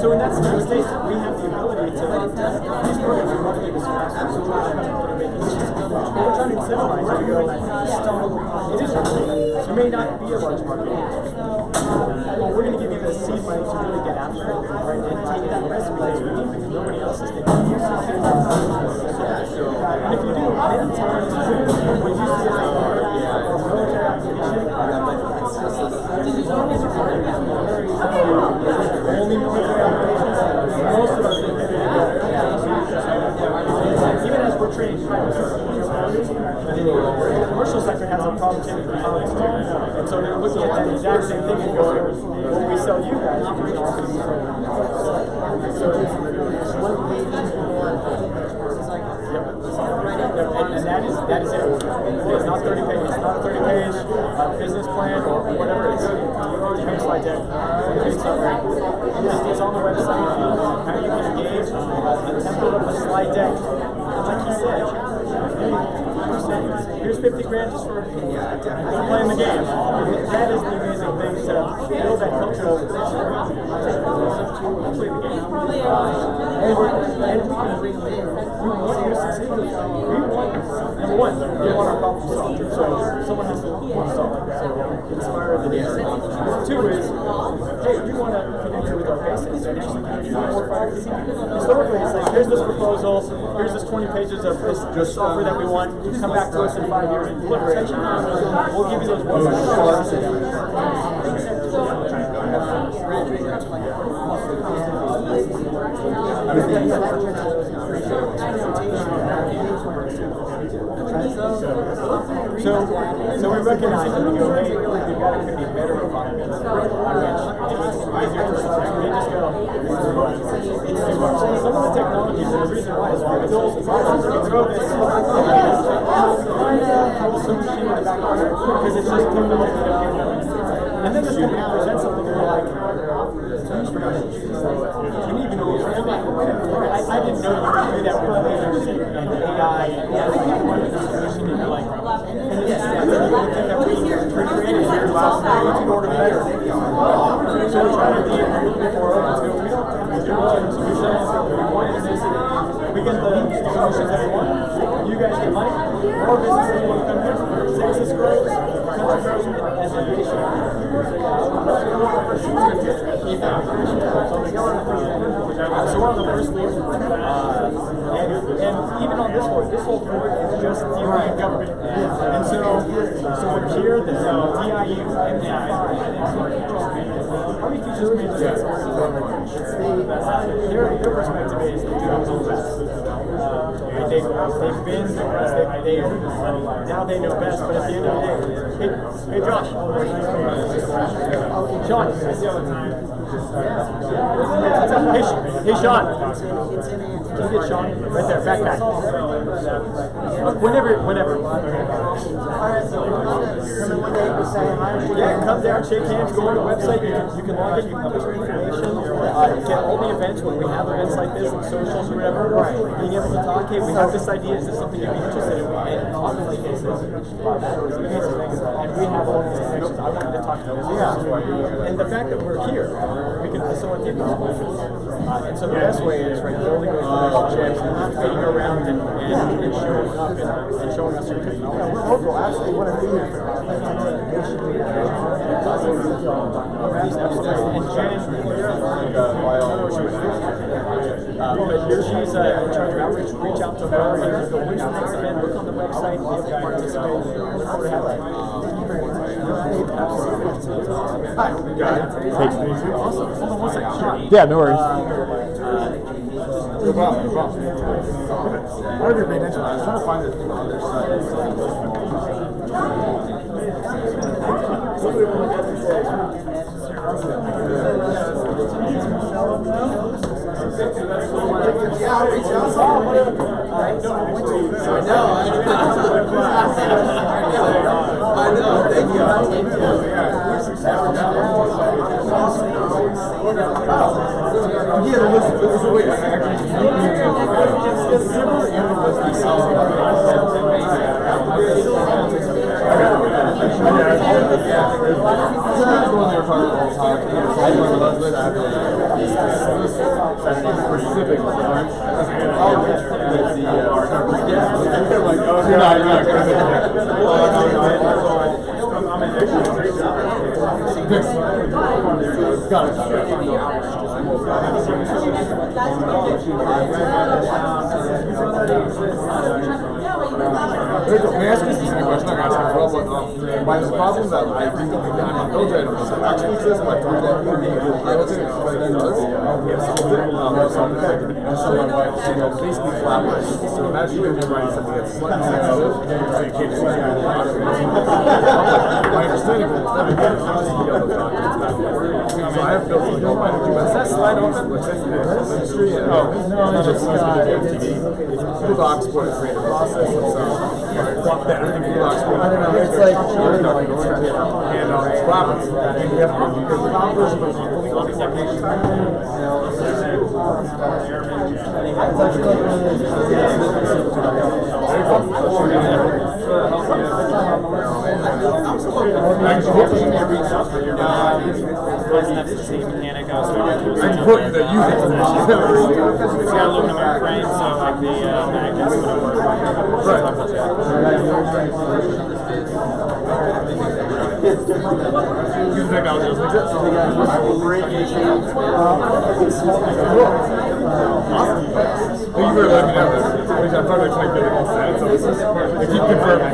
Speaker 9: So in that case, we have the ability to these programs are marketed as fast as possible. We're trying to incentivize you to go stumble. It is there may not be a large market. We're going to give you the seed money to really get after it and take that risk because nobody else is taking it. And if you do, many times when you see a military application, only military applications, most of us even as we're training pilots, on the commercial side, sending their colleagues to. And so they're looking at that exact same thing and going, well, we sell you guys, you can also sell them. And that is it. It's not 30 pages. It's not a 30-page business plan or whatever. It's a slide deck. It's on the website. How you can engage a template of a slide deck. And like he said, here's 50 grand just for playing the game. That is the amazing thing to build that culture of play the game. We want you to succeed. We want, number one, we want our problem solved. So someone has to want to solve it. So inspire the needs. Two is, hey, we want to connect you with our basics and actually give you more fire. Historically, it's like, here's this proposal, here's this 20 pages of this software that we want. Come back to us in 5 years and deliver it. We'll give you those ones. So we recognize that we go, hey, we've got to create better environments on which it's easier to start. They just go, some of the technologies, and the reason why is we build products, we throw this solution in the background because it's just technology that we know. And then there's going to present something and we're like, you didn't even know what you're doing. I didn't know you could do that with lasers and AI and solution and you're like, and it's just the thing that we created here last night, you can order better. So we're trying to be a little bit more open to it. We don't have to do solutions. We want this. We get the solutions that we want. You guys get money. More businesses want to come here. Texas grows. Country grows as a nation. So we're on the first floor, and even on this whole floor is just DIU government. And so we're here, the DIU, MD5. How many features are made their perspective is they do have the best. They've been the best. Now they know best. But at the end of the day, hey Josh, Sean. Hey Sean. Can you get Sean right there? Backpack. Whenever. Yeah, come down, shake hands, go on the website. You can log in. You can publish your information. Get all the events when we have events like this and socials or whatever. Being able to talk. Hey, we have this idea. Is this something you'd be interested in? And often like cases, and we have all these connections. I wanted to talk to them. And the fact that we're here, we can facilitate those solutions. And so the best way is building those relationships, getting around and showing up and showing us your technology.
Speaker 5: We're local, absolutely want to be here.
Speaker 9: And Jen, but she's in charge of outreach. Reach out to her and go, when's the next event? Look on the website and participate. Look forward to having you. Hi. Awesome. Hold on 1 second. Sean.
Speaker 8: Yeah, no worries.
Speaker 9: No problem.
Speaker 6: Whatever you're paying attention, I was trying to find the thing on their side. I know. Thank you.
Speaker 10: May I ask you a specific question? I'm asking for all, but by the problem that I do, I'm not military, I don't know if it actually exists, but I thought that would be a little relative, but it does. Basically flappers. So imagine you're writing something that's slightly sensitive, so you can't see it. My understanding is that again, it's just the other documents. So I have built like all my documents. That's slide open, which is the industry. No, it's just Google Docs for the creative process. It's better than Google Docs for
Speaker 5: I don't know, it's like,
Speaker 10: and it's flappers. And we have flappers, but fully on the
Speaker 5: it's actually like one of those.
Speaker 10: I can quote you that you think
Speaker 9: It's got aluminum frame, so like the magnets would work.
Speaker 10: Use technology. Awesome. Thank you for letting me know that. I thought I'd like getting all set, so they keep confirming.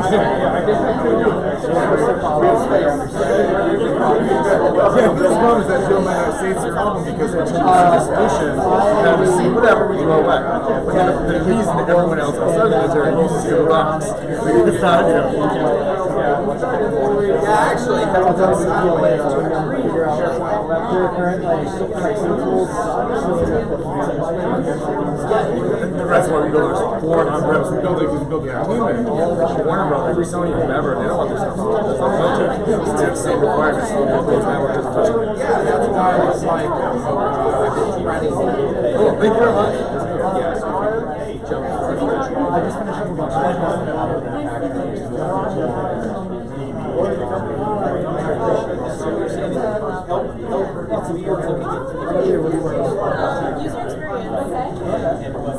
Speaker 10: Yeah, this problem is that Bill might not say it's a problem because it's a solution that we see whatever we throw away. But the reason that everyone else outside the military uses the rocks. It's not a joke.
Speaker 2: Yeah, actually,
Speaker 10: That's why we build our born on reps. We build it because we build the entertainment. Warner Brothers, every Sony, whatever, they don't want their stuff sold. That's not military. It's the same requirements. Those network doesn't touch it.
Speaker 2: yeah, that's why it's like,
Speaker 10: Cool, thank you very much.
Speaker 5: I just finished up
Speaker 11: User experience, okay.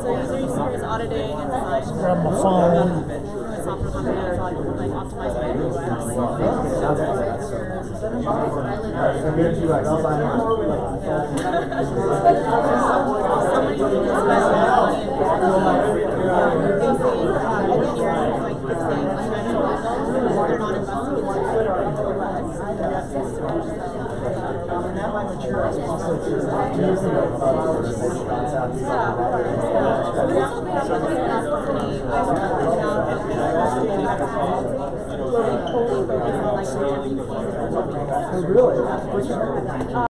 Speaker 11: So user experience auditing and design.
Speaker 5: Grab my phone.
Speaker 11: Software companies like optimizing
Speaker 5: Really?